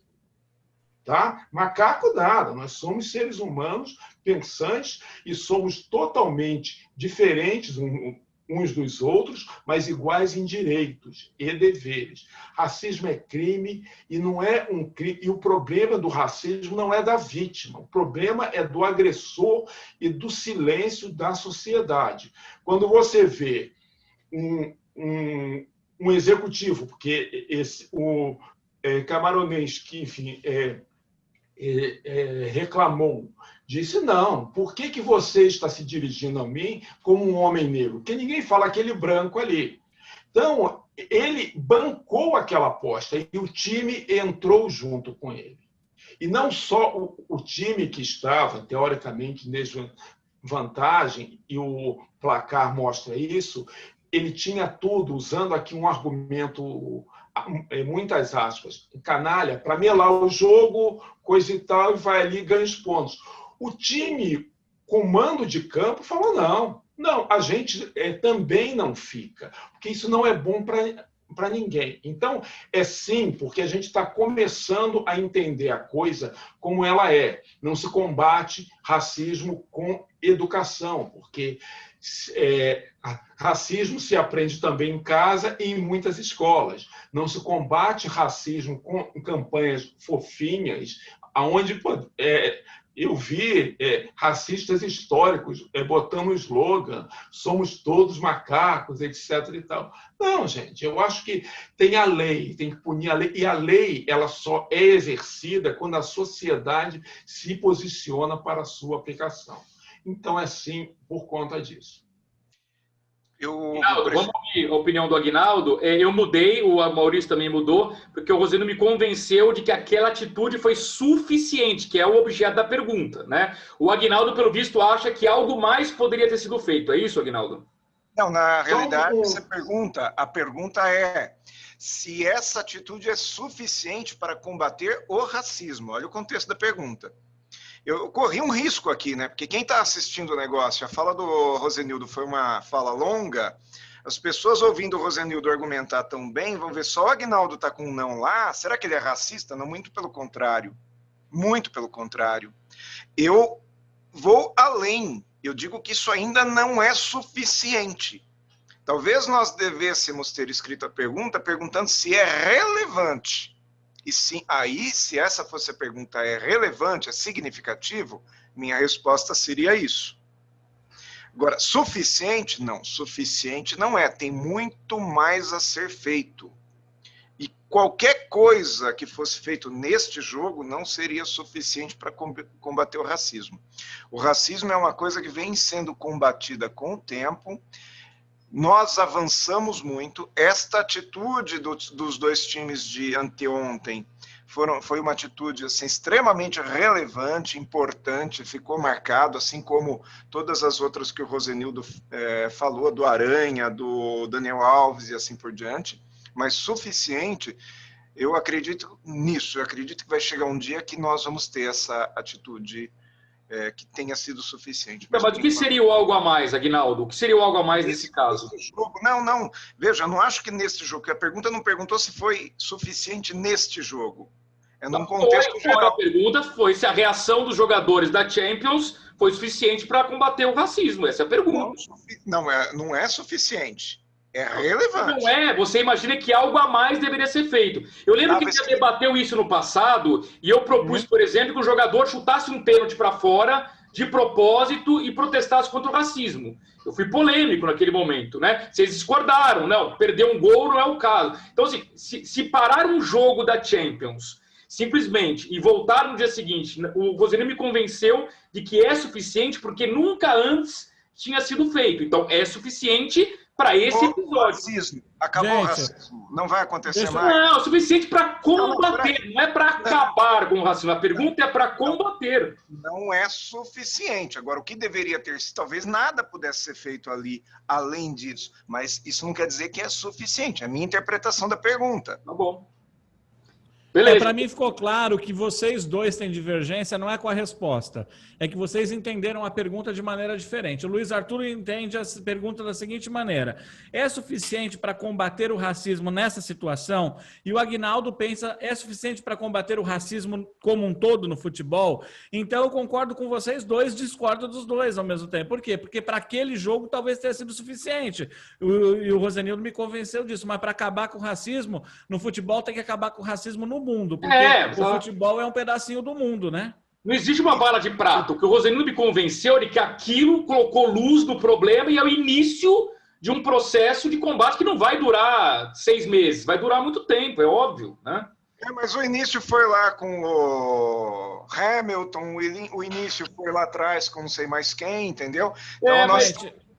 Tá? Macaco nada, nós somos seres humanos pensantes e somos totalmente diferentes uns dos outros, mas iguais em direitos e deveres. Racismo é crime e não é um crime. E o problema do racismo não é da vítima, o problema é do agressor e do silêncio da sociedade. Quando você vê um executivo, porque o camaronês que, enfim, reclamou, disse, não, por que você está se dirigindo a mim como um homem negro? Porque ninguém fala aquele branco ali. Então, ele bancou aquela aposta e o time entrou junto com ele. E não só o time que estava, teoricamente, em desvantagem, e o placar mostra isso, ele tinha tudo, usando aqui um argumento, muitas aspas, canalha, para melar o jogo, coisa e tal, e vai ali e ganha os pontos. O time, com mando de campo, falou, não, a gente também não fica, porque isso não é bom para ninguém. Então, sim, porque a gente está começando a entender a coisa como ela é. Não se combate racismo com educação, porque racismo se aprende também em casa e em muitas escolas. Não se combate racismo com campanhas fofinhas, onde eu vi racistas históricos botando o slogan, somos todos macacos, etc. e tal. Não, gente, eu acho que tem a lei, tem que punir a lei, e a lei ela só é exercida quando a sociedade se posiciona para a sua aplicação. Então, é sim por conta disso. Aguinaldo, vamos ouvir a opinião do Aguinaldo. Eu mudei, o Maurício também mudou, porque o Rosendo me convenceu de que aquela atitude foi suficiente, que é o objeto da pergunta, né? O Aguinaldo, pelo visto, acha que algo mais poderia ter sido feito. É isso, Aguinaldo? Não, na realidade, a pergunta é se essa atitude é suficiente para combater o racismo. Olha o contexto da pergunta. Eu corri um risco aqui, né? Porque quem está assistindo o negócio, a fala do Rosenildo foi uma fala longa, as pessoas ouvindo o Rosenildo argumentar tão bem vão ver só o Aguinaldo está com um não lá, será que ele é racista? Não, muito pelo contrário. Muito pelo contrário. Eu vou além. Eu digo que isso ainda não é suficiente. Talvez nós devêssemos ter escrito a pergunta perguntando se é relevante. E sim, aí, se essa fosse a pergunta, é relevante, é significativo, minha resposta seria isso. Agora, suficiente? Não, suficiente não é. Tem muito mais a ser feito. E qualquer coisa que fosse feito neste jogo não seria suficiente para combater o racismo. O racismo é uma coisa que vem sendo combatida com o tempo. nós avançamos muito. Esta atitude dos dois times de anteontem foi uma atitude assim, extremamente relevante, importante, ficou marcado, assim como todas as outras que o Rosenildo falou, do Aranha, do Daniel Alves e assim por diante, mas suficiente. Eu acredito nisso, eu acredito que vai chegar um dia que nós vamos ter essa atitude que tenha sido suficiente. Mas o que seria o algo a mais, Aguinaldo? O que seria o algo a mais nesse caso? Jogo, não. Veja, eu não acho que neste jogo, a pergunta não perguntou se foi suficiente neste jogo. É num contexto geral. A pergunta foi se a reação dos jogadores da Champions foi suficiente para combater o racismo. Essa é a pergunta. Não é suficiente. É relevante. Não é. Você imagina que algo a mais deveria ser feito. Eu lembro que você debateu isso no passado e eu propus, por exemplo, que o jogador chutasse um pênalti para fora de propósito e protestasse contra o racismo. Eu fui polêmico naquele momento, né? Vocês discordaram. Não, perder um gol não é o caso. Então, assim, se parar um jogo da Champions simplesmente e voltar no dia seguinte, o Rosenildo me convenceu de que é suficiente porque nunca antes tinha sido feito. Então, é suficiente para esse episódio. Racismo. Acabou o racismo. Não vai acontecer mais. Não, é o suficiente para combater, não é para acabar com o racismo. A pergunta é para combater. Não é suficiente. Agora, o que deveria ter, se talvez nada pudesse ser feito ali além disso, mas isso não quer dizer que é suficiente. É a minha interpretação da pergunta. Tá bom. Beleza. Para mim ficou claro que vocês dois têm divergência, não é com a resposta. É que vocês entenderam a pergunta de maneira diferente. O Luiz Arthur entende a pergunta da seguinte maneira: é suficiente para combater o racismo nessa situação? E o Aguinaldo pensa, é suficiente para combater o racismo como um todo no futebol? Então eu concordo com vocês dois, discordo dos dois ao mesmo tempo. Por quê? Porque para aquele jogo talvez tenha sido suficiente. E o Rosenildo me convenceu disso. Mas para acabar com o racismo, no futebol tem que acabar com o racismo no mundo, porque o futebol é um pedacinho do mundo, né? Não existe uma bala de prata. O que o Rosenildo me convenceu é que aquilo colocou luz no problema e é o início de um processo de combate que não vai durar 6 meses, vai durar muito tempo, é óbvio, né? Mas o início foi lá com o Hamilton, o início foi lá atrás com não sei mais quem, entendeu? Então,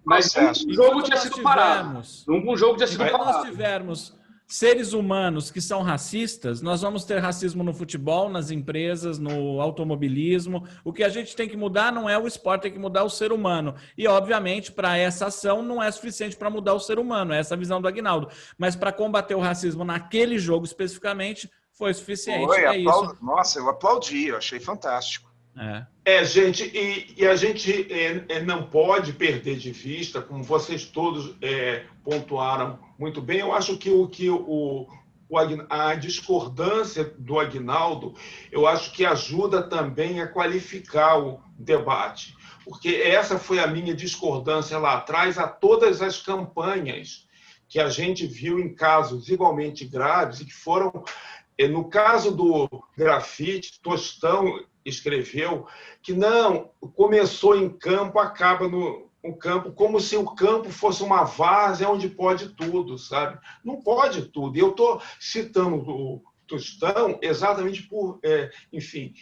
mas um jogo tinha sido parado. Um jogo tinha sido parado. Nós tivermos seres humanos que são racistas, nós vamos ter racismo no futebol, nas empresas, no automobilismo. O que a gente tem que mudar não é o esporte, tem que mudar o ser humano. E, obviamente, para essa ação não é suficiente para mudar o ser humano, é essa a visão do Aguinaldo. Mas para combater o racismo naquele jogo especificamente, foi suficiente. Isso. Nossa, eu aplaudi, eu achei fantástico. Gente, e a gente não pode perder de vista, como vocês todos pontuaram muito bem, eu acho que a discordância do Aguinaldo, eu acho que ajuda também a qualificar o debate, porque essa foi a minha discordância lá atrás a todas as campanhas que a gente viu em casos igualmente graves e que foram, no caso do grafite, Tostão escreveu que não, começou em campo, acaba no campo, como se o campo fosse uma várzea onde pode tudo, sabe? Não pode tudo. E eu estou citando o Tostão exatamente por, enfim,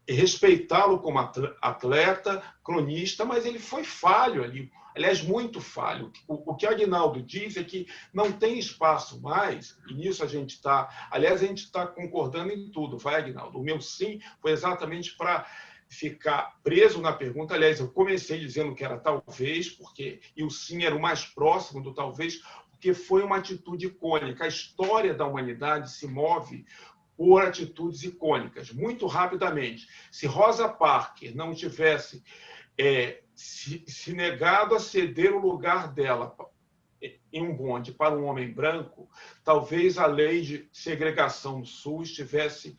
respeitá-lo como atleta, cronista, mas ele foi falho ali. Aliás, muito falho. O que Aguinaldo diz é que não tem espaço mais, e nisso a gente está... Aliás, a gente está concordando em tudo, vai, Aguinaldo? O meu sim foi exatamente para ficar preso na pergunta. Aliás, eu comecei dizendo que era talvez, e o sim era o mais próximo do talvez, porque foi uma atitude icônica. A história da humanidade se move por atitudes icônicas, muito rapidamente. Se Rosa Parks não tivesse... se negado a ceder o lugar dela em um bonde para um homem branco, talvez a lei de segregação do Sul estivesse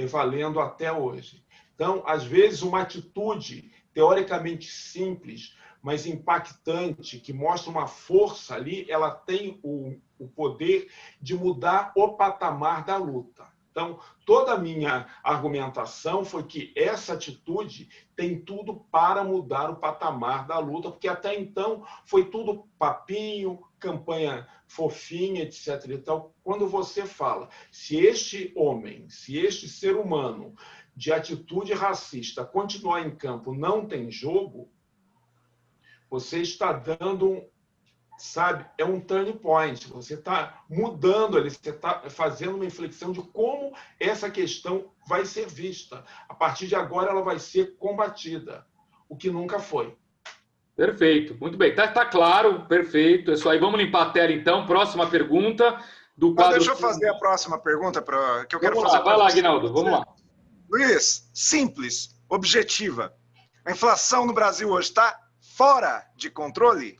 valendo até hoje. Então, às vezes, uma atitude teoricamente simples, mas impactante, que mostra uma força ali, ela tem o poder de mudar o patamar da luta. Então, toda a minha argumentação foi que essa atitude tem tudo para mudar o patamar da luta, porque até então foi tudo papinho, campanha fofinha, etc. Então, quando você fala, se este homem, se este ser humano de atitude racista continuar em campo, não tem jogo, você está dando sabe? É um turning point. Você está mudando ali, você está fazendo uma inflexão de como essa questão vai ser vista. A partir de agora, ela vai ser combatida, o que nunca foi. Perfeito, muito bem. Tá claro, perfeito. É isso aí. Vamos limpar a tela, então. Próxima pergunta do quadro... Mas deixa eu fazer a próxima pergunta que eu quero fazer. Vai lá, Aguinaldo, vamos lá. Luiz, simples, objetiva. A inflação no Brasil hoje está fora de controle?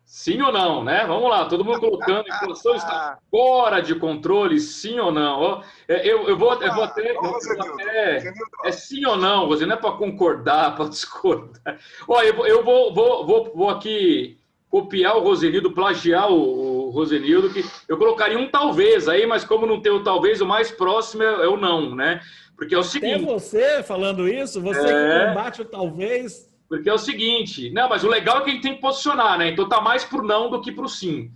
Sim ou não, né? Vamos lá, todo mundo colocando, a inflação está fora de controle, sim ou não? Eu vou até... É sim ou não, você não é para concordar, para discordar. Olha, eu vou aqui copiar o Rosenildo, plagiar o Rosenildo, que eu colocaria um talvez aí, mas como não tem o talvez, o mais próximo é o não, né? Porque é o seguinte... Até você falando isso, você que combate o talvez... Porque é o seguinte, não, mas o legal é que a gente tem que posicionar, né? Então tá mais pro não do que pro sim.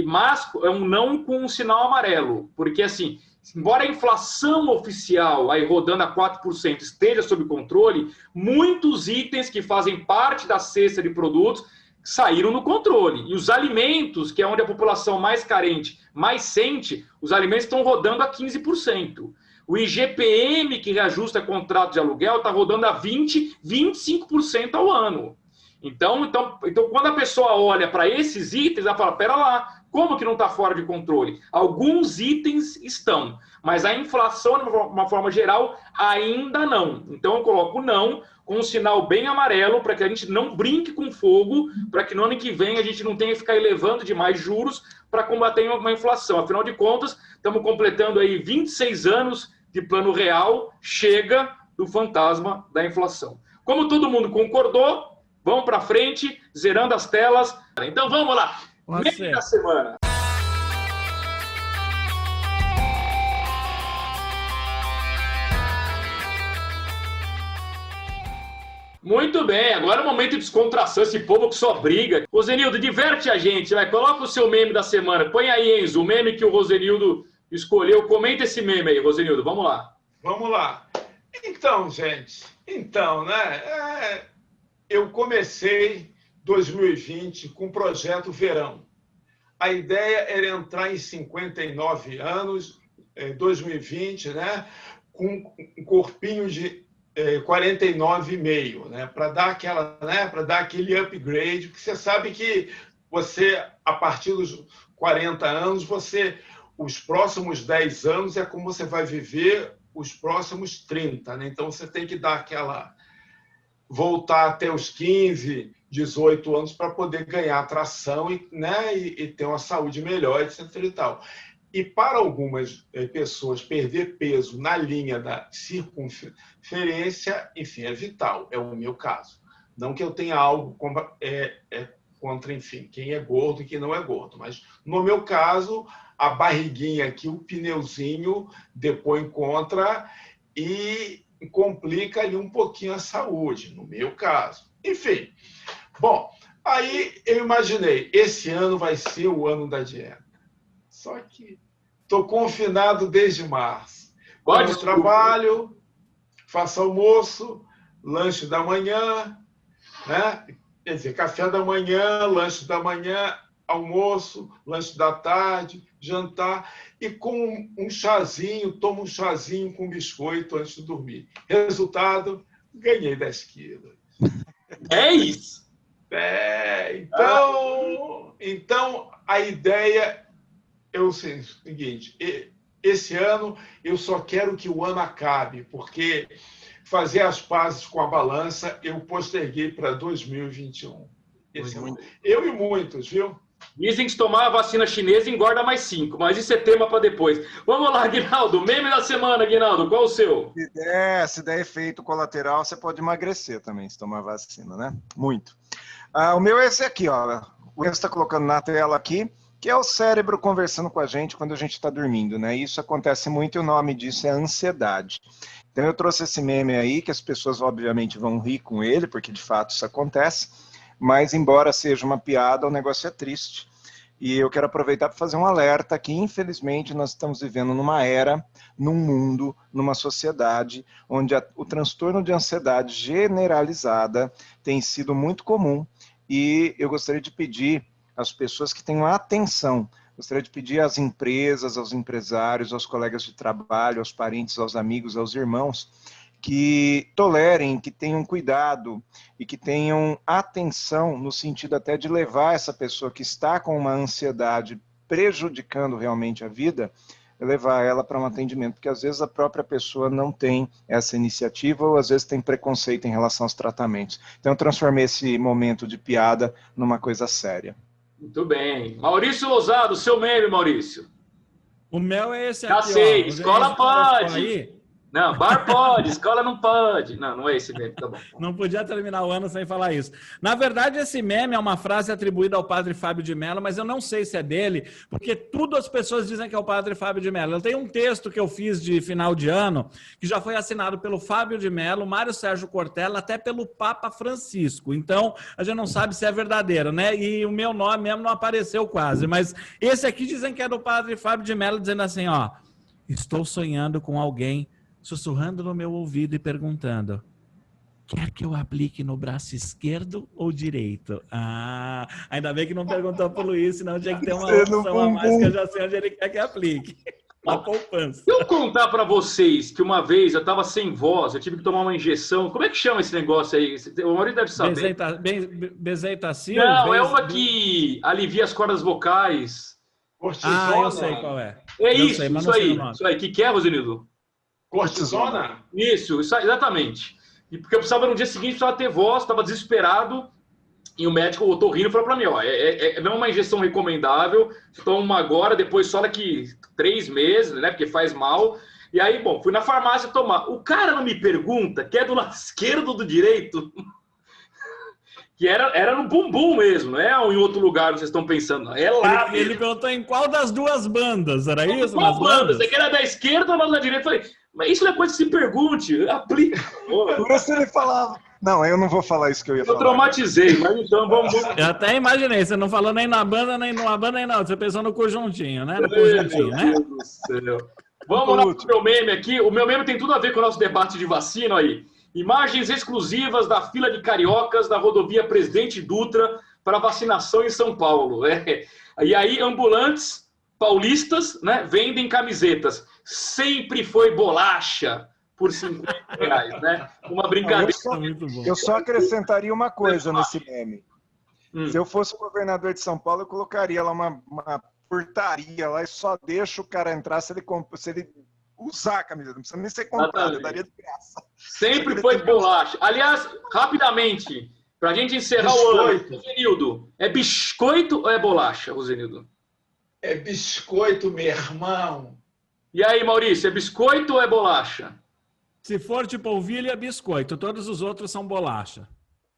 Mas é um não com um sinal amarelo. Porque assim, embora a inflação oficial aí rodando a 4% esteja sob controle, muitos itens que fazem parte da cesta de produtos saíram no controle. E os alimentos, que é onde a população mais carente mais sente, os alimentos estão rodando a 15%. O IGPM, que reajusta contrato de aluguel, está rodando a 20%, 25% ao ano. Então, quando a pessoa olha para esses itens, ela fala, pera lá, como que não está fora de controle? Alguns itens estão, mas a inflação, de uma forma geral, ainda não. Então, eu coloco não com um sinal bem amarelo para que a gente não brinque com fogo, para que no ano que vem a gente não tenha que ficar elevando demais juros para combater uma inflação. Afinal de contas, estamos completando aí 26 anos de plano real, chega do fantasma da inflação. Como todo mundo concordou, vamos para frente, zerando as telas. Então vamos lá, meme da semana. Muito bem, agora é o momento de descontração, esse povo que só briga. Rosenildo, diverte a gente, vai. Coloca o seu meme da semana. Põe aí, Enzo, o meme que o Rosenildo escolheu. Comenta esse meme aí, Rosenildo, vamos lá. Vamos lá. Então, gente, né? Eu comecei 2020 com o projeto Verão. A ideia era entrar em 59 anos, 2020, né? Com um corpinho de 49,5, né? Para dar aquele upgrade, porque você sabe que você, a partir dos 40 anos, os próximos 10 anos é como você vai viver os próximos 30, né? Então você tem que dar voltar até os 15, 18 anos para poder ganhar tração e ter uma saúde melhor, etc. e tal. E para algumas pessoas, perder peso na linha da circunferência, enfim, é vital. É o meu caso. Não que eu tenha algo contra, enfim, quem é gordo e quem não é gordo. Mas, no meu caso, a barriguinha aqui, o pneuzinho, depõe contra e complica ali um pouquinho a saúde, no meu caso. Enfim, bom, aí eu imaginei, esse ano vai ser o ano da dieta. Só que estou confinado desde março. Pode trabalho, faço almoço, lanche da manhã, né? Quer dizer, café da manhã, lanche da manhã, almoço, lanche da tarde, jantar, e com um chazinho, tomo um chazinho com biscoito antes de dormir. Resultado, ganhei 10 quilos. É isso? Então a ideia é o seguinte, esse ano eu só quero que o ano acabe, porque fazer as pazes com a balança eu posterguei para 2021. Eu e muitos, viu? Dizem que se tomar a vacina chinesa engorda mais 5, mas isso é tema para depois. Vamos lá, Aguinaldo. Meme da semana, Aguinaldo. Qual o seu? Se der efeito colateral, você pode emagrecer também se tomar vacina, né? Muito. O meu é esse aqui, ó. O Enzo está colocando na tela aqui, que é o cérebro conversando com a gente quando a gente está dormindo, né? Isso acontece muito e o nome disso é ansiedade. Então eu trouxe esse meme aí, que as pessoas obviamente vão rir com ele, porque de fato isso acontece, mas embora seja uma piada, o negócio é triste. E eu quero aproveitar para fazer um alerta que, infelizmente, nós estamos vivendo numa era, num mundo, numa sociedade, onde o transtorno de ansiedade generalizada tem sido muito comum E eu gostaria de pedir às pessoas que tenham atenção, gostaria de pedir às empresas, aos empresários, aos colegas de trabalho, aos parentes, aos amigos, aos irmãos, que tolerem, que tenham cuidado e que tenham atenção no sentido até de levar essa pessoa que está com uma ansiedade prejudicando realmente a vida, levar ela para um atendimento, porque às vezes a própria pessoa não tem essa iniciativa ou às vezes tem preconceito em relação aos tratamentos. Então eu transformei esse momento de piada numa coisa séria. Muito bem. Maurício Lousado, seu meme, Maurício. O meu é esse Já aqui, sei, ó. escola pode. Aí. Não, bar pode, escola não pode. Não, não é esse meme, tá bom. Não podia terminar o ano sem falar isso. Na verdade, esse meme é uma frase atribuída ao padre Fábio de Mello, mas eu não sei se é dele, porque tudo as pessoas dizem que é o padre Fábio de Mello. Eu tenho um texto que eu fiz de final de ano, que já foi assinado pelo Fábio de Mello, Mário Sérgio Cortella, até pelo Papa Francisco. Então, a gente não sabe se é verdadeiro, né? E o meu nome mesmo não apareceu quase. Mas esse aqui dizem que é do padre Fábio de Mello, dizendo assim, ó, estou sonhando com alguém sussurrando no meu ouvido e perguntando: quer que eu aplique no braço esquerdo ou direito? Ah, ainda bem que não perguntou pro Luiz, senão tinha que ter uma opção a mais, que eu já sei onde ele quer que aplique. A poupança. Se eu contar para vocês que uma vez eu estava sem voz, eu tive que tomar uma injeção. Como é que chama esse negócio aí? O Maurício deve saber. Bezetacil? Não, é uma que alivia as cordas vocais. Ah, eu sei qual é. É isso, isso aí. Isso aí. O que é, Rosenildo? Cortisona? Isso, exatamente. E porque eu precisava, no dia seguinte, precisava ter voz, estava desesperado, e o médico, o otorrino, falou para mim, ó, não é uma injeção recomendável, toma agora, depois só daqui 3 meses, né, porque faz mal. E aí, bom, fui na farmácia tomar. O cara não me pergunta, que é do lado esquerdo ou do direito? Que era no bumbum mesmo, não é em outro lugar que vocês estão pensando. É lá. Ele perguntou em qual das duas bandas, era isso? Qual banda? Você quer da esquerda ou da direita? Eu falei, mas isso não é coisa que se pergunte, aplica. Por isso ele falava. Não, eu não vou falar isso que eu ia falar. Eu traumatizei, mas então vamos. Eu até imaginei, você não falou nem na banda, nem numa banda, nem não. Você pensou no conjuntinho, né? No conjuntinho, né? Meu Deus do céu. Vamos lá pro meu meme aqui. O meu meme tem tudo a ver com o nosso debate de vacina aí. Imagens exclusivas da fila de cariocas da rodovia Presidente Dutra para vacinação em São Paulo. E aí, ambulantes paulistas, né, vendem camisetas. Sempre foi bolacha por R$50, né? Uma brincadeira. Eu só acrescentaria uma coisa nesse meme. Se eu fosse governador de São Paulo, eu colocaria lá uma portaria lá e só deixa o cara entrar se ele usar a camiseta. Não precisa nem ser comprado, eu daria de graça. Sempre foi bolacha. Aliás, rapidamente, para a gente encerrar o ano, Rosenildo, é biscoito ou é bolacha, Rosenildo? É biscoito, meu irmão. E aí, Maurício, é biscoito ou é bolacha? Se for de polvilho, é biscoito. Todos os outros são bolacha.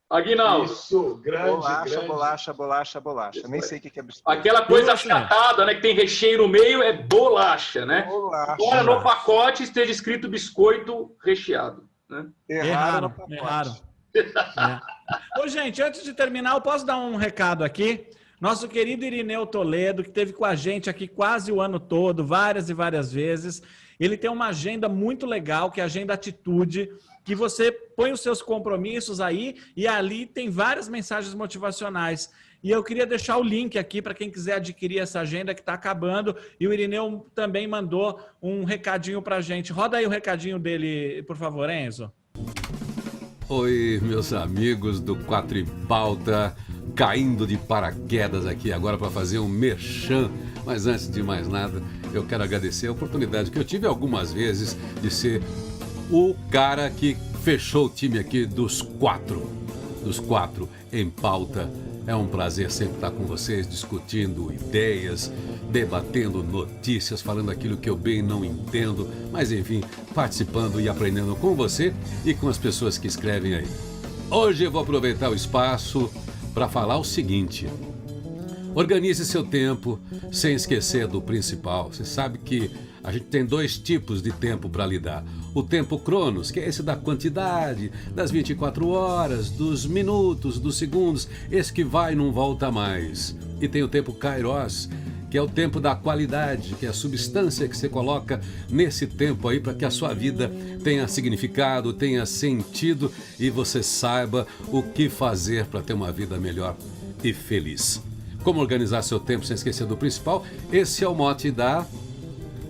Aguinaldo. Isso, grande, bolacha. Nem sei o que é biscoito. Aquela coisa achatada, né, que tem recheio no meio, é bolacha, né? Bolacha. Agora no pacote esteja escrito biscoito recheado. Né? Erraram. Ô, gente, antes de terminar, eu posso dar um recado aqui? Nosso querido Irineu Toledo, que esteve com a gente aqui quase o ano todo, várias e várias vezes, ele tem uma agenda muito legal, que é a Agenda Atitude, que você põe os seus compromissos aí e ali tem várias mensagens motivacionais. E eu queria deixar o link aqui para quem quiser adquirir essa agenda que está acabando. E o Irineu também mandou um recadinho para a gente. Roda aí o recadinho dele, por favor, Enzo. Oi, meus amigos do Quatro em Pauta, caindo de paraquedas aqui agora para fazer um merchan. Mas antes de mais nada, eu quero agradecer a oportunidade que eu tive algumas vezes de ser o cara que fechou o time aqui dos quatro em pauta. É um prazer sempre estar com vocês, discutindo ideias, debatendo notícias, falando aquilo que eu bem não entendo, mas enfim, participando e aprendendo com você e com as pessoas que escrevem aí. Hoje eu vou aproveitar o espaço para falar o seguinte: organize seu tempo sem esquecer do principal. Você sabe que a gente tem 2 tipos de tempo para lidar. O tempo Cronos, que é esse da quantidade, das 24 horas, dos minutos, dos segundos, esse que vai e não volta mais. E tem o tempo Kairos, que é o tempo da qualidade, que é a substância que você coloca nesse tempo aí para que a sua vida tenha significado, tenha sentido e você saiba o que fazer para ter uma vida melhor e feliz. Como organizar seu tempo sem esquecer do principal? Esse é o mote da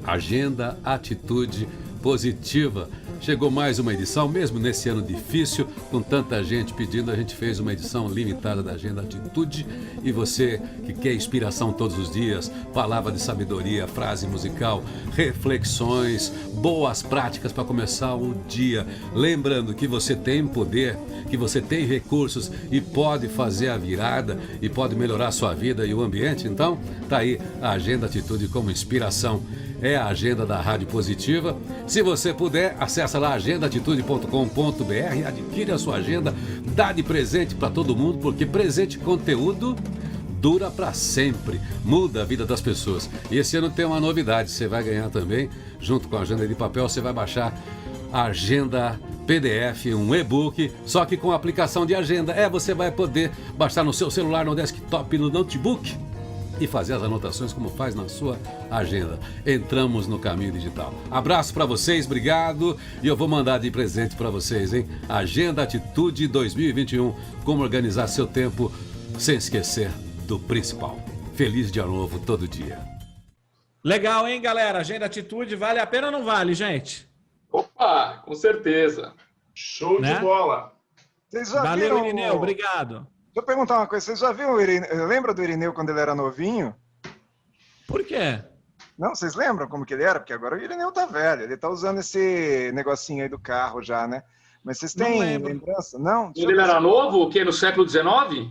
Agenda Atitude Positiva. Chegou mais uma edição, mesmo nesse ano difícil, com tanta gente pedindo, a gente fez uma edição limitada da Agenda Atitude. E você que quer inspiração todos os dias, palavra de sabedoria, frase musical, reflexões, boas práticas para começar o dia. Lembrando que você tem poder, que você tem recursos e pode fazer a virada e pode melhorar a sua vida e o ambiente. Então, tá aí a Agenda Atitude como inspiração. É a agenda da Rádio Positiva. Se você puder, acessa lá agendaatitude.com.br, adquire a sua agenda, dá de presente para todo mundo, porque presente e conteúdo dura para sempre, muda a vida das pessoas. E esse ano tem uma novidade, você vai ganhar também, junto com a agenda de papel, você vai baixar a agenda PDF, um e-book, só que com a aplicação de agenda. Você vai poder baixar no seu celular, no desktop, no notebook e fazer as anotações como faz na sua agenda. Entramos no caminho digital. Abraço para vocês, obrigado. E eu vou mandar de presente para vocês, hein? Agenda Atitude 2021. Como organizar seu tempo sem esquecer do principal. Feliz dia novo todo dia. Legal, hein, galera? Agenda Atitude, vale a pena ou não vale, gente? Opa, com certeza. Show Né? de bola. Vocês já Valeu, viram... Irineu, obrigado. Deixa eu perguntar uma coisa, vocês já viram o Irineu? Lembra do Irineu quando ele era novinho? Por quê? Não, vocês lembram como que ele era? Porque agora o Irineu tá velho, ele tá usando esse negocinho aí do carro já, né? Mas vocês têm lembrança? Não? Quando ele era novo, o quê? No século XIX?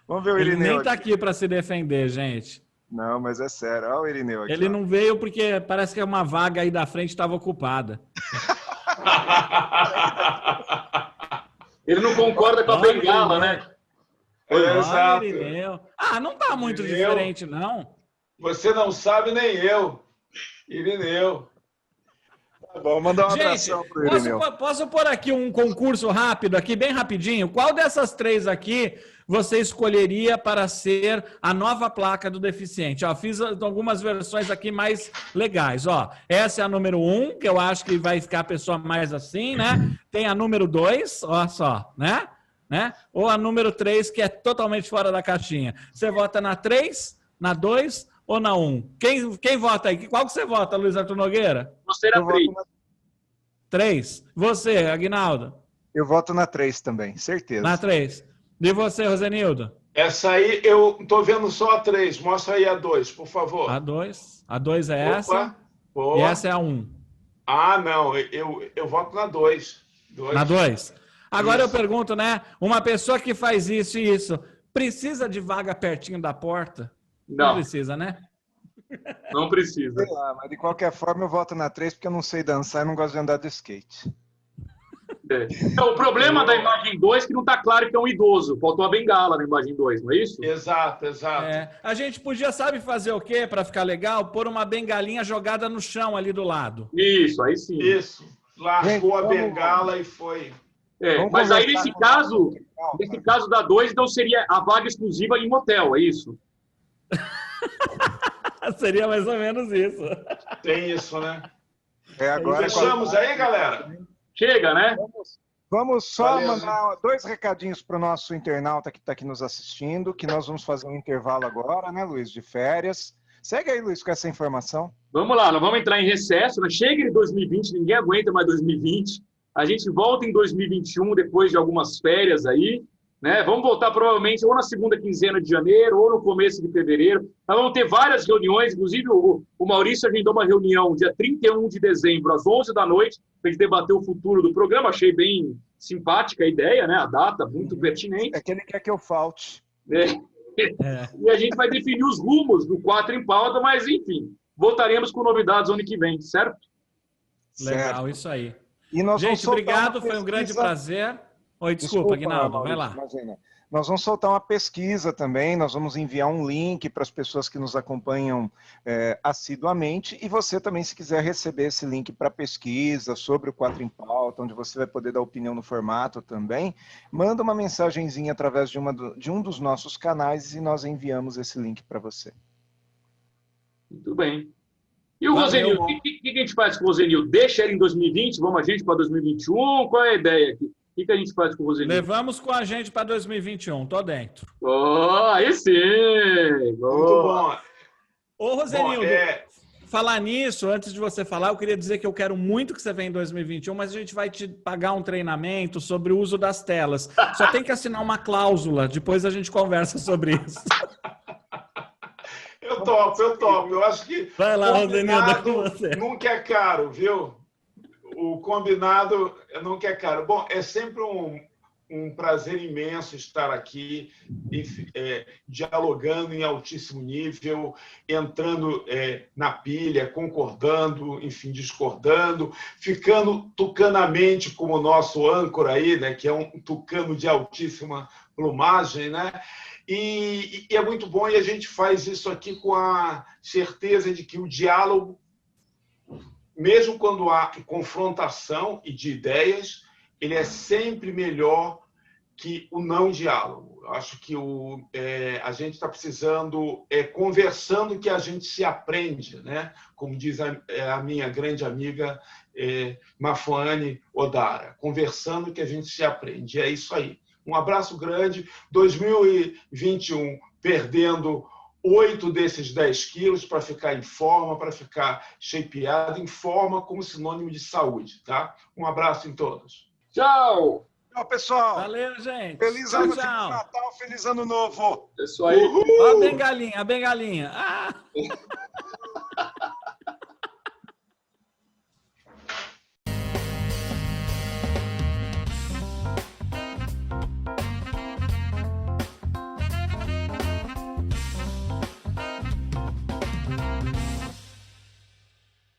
Vamos ver o Ele Irineu nem tá aqui para se defender, gente. Não, mas é sério, olha o Irineu aqui. Ele não veio porque parece que uma vaga aí da frente estava ocupada. Ele não concorda com a bengala, né? Exato. Irineu. Ah, não tá muito Irineu. diferente, não. Você não sabe, nem eu. Irineu. Tá bom, mandar um Gente, abração pro Irineu. posso pôr aqui um concurso rápido, aqui bem rapidinho? Qual dessas três aqui você escolheria para ser a nova placa do deficiente? Ó, fiz algumas versões aqui mais legais. Ó, essa é a número 1, que eu acho que vai ficar a pessoa mais assim, né? Tem a número 2, ó só, né? Ou a número 3, que é totalmente fora da caixinha. Você vota na 3, na 2 ou na 1? Quem vota aí? Qual que você vota, Luiz Arthur Nogueira? Você era Eu voto 3. 3. Você, Aguinaldo? Eu voto na 3 também, certeza. Na 3. E você, Rosenildo? Essa aí eu tô vendo só a 3. Mostra aí a 2, por favor. A 2. A 2 é Opa, essa. boa. E essa é a 1. Ah, não. Eu voto na 2. Na 2. Agora Isso. eu pergunto, né? Uma pessoa que faz isso e isso, precisa de vaga pertinho da porta? Não, precisa, né? não precisa. Sei lá, mas de qualquer forma eu voto na 3 porque eu não sei dançar e não gosto de andar de skate. Então, o problema da imagem 2 é que não está claro que é um idoso. Faltou a bengala na imagem 2, não é isso? Exato. A gente podia, sabe fazer o quê para ficar legal? Pôr uma bengalinha jogada no chão ali do lado. Isso, aí sim. Isso. Largou Gente, a vamos- bengala e foi. Vamos Mas aí, conversar nesse com- caso da 2, então seria a vaga exclusiva em motel, é isso? Seria mais ou menos isso. Tem isso, né? Agora, Fechamos aí, galera? Chega, né? Vamos só Valeu, mandar 2 recadinhos para o nosso internauta que está aqui nos assistindo, que nós vamos fazer um intervalo agora, né, Luiz, de férias. Segue aí, Luiz, com essa informação. Vamos lá, nós vamos entrar em recesso, né? Chega de 2020, ninguém aguenta mais 2020. A gente volta em 2021, depois de algumas férias aí, né? Vamos voltar provavelmente ou na segunda quinzena de janeiro ou no começo de fevereiro. Nós vamos ter várias reuniões, inclusive o Maurício agendou uma reunião dia 31 de dezembro, às 11 da noite, para a gente debater o futuro do programa. Achei bem simpática a ideia, né? A data, muito pertinente. É que ele quer que eu falte. E a gente vai definir os rumos do 4 em Pauta, mas enfim, voltaremos com novidades ano que vem, certo? Legal, Certo. isso aí. E nós vamos Gente, soltar obrigado, uma foi um grande pesquisa- prazer. Oi, desculpa, Aguinaldo, vai Maurício, lá. imagina. Nós vamos soltar uma pesquisa também, nós vamos enviar um link para as pessoas que nos acompanham assiduamente, e você também, se quiser receber esse link para pesquisa sobre o 4 em Pauta, onde você vai poder dar opinião no formato também, manda uma mensagenzinha através de um dos nossos canais e nós enviamos esse link para você. Muito bem. E o Rosenil, o que a gente faz com o Rosenil? Deixa ele em 2020, vamos a gente para 2021? Qual é a ideia aqui? O que a gente faz com o Rosenil? Levamos com a gente para 2021, tô dentro. Oh, aí sim! Muito bom. Ô, Rosenildo, falar nisso, antes de você falar, eu queria dizer que eu quero muito que você venha em 2021, mas a gente vai te pagar um treinamento sobre o uso das telas. Só tem que assinar uma cláusula, depois a gente conversa sobre isso. Eu topo. Eu acho que vai lá, Rosenildo, com você. Nunca é caro, viu? O combinado nunca é caro. Bom, é sempre um prazer imenso estar aqui, dialogando em altíssimo nível, entrando na pilha, concordando, enfim, discordando, ficando tucanamente como o nosso âncora aí, né, que é um tucano de altíssima plumagem, né? E é muito bom, e a gente faz isso aqui com a certeza de que o diálogo, mesmo quando há confrontação e de ideias, ele é sempre melhor que o não diálogo. Eu acho que a gente está precisando, conversando que a gente se aprende, né? Como diz a minha grande amiga Mafuane Odara, conversando que a gente se aprende. É isso aí. Um abraço grande. 2021, perdendo 8 desses 10 quilos para ficar em forma, para ficar shapeado, em forma como sinônimo de saúde, tá? Um abraço em todos. Tchau! Tchau, pessoal! Valeu, gente! Feliz tchau, ano, tchau. Feliz Natal, feliz ano novo! É isso aí! Ó a bengalinha, a bengalinha! Ah!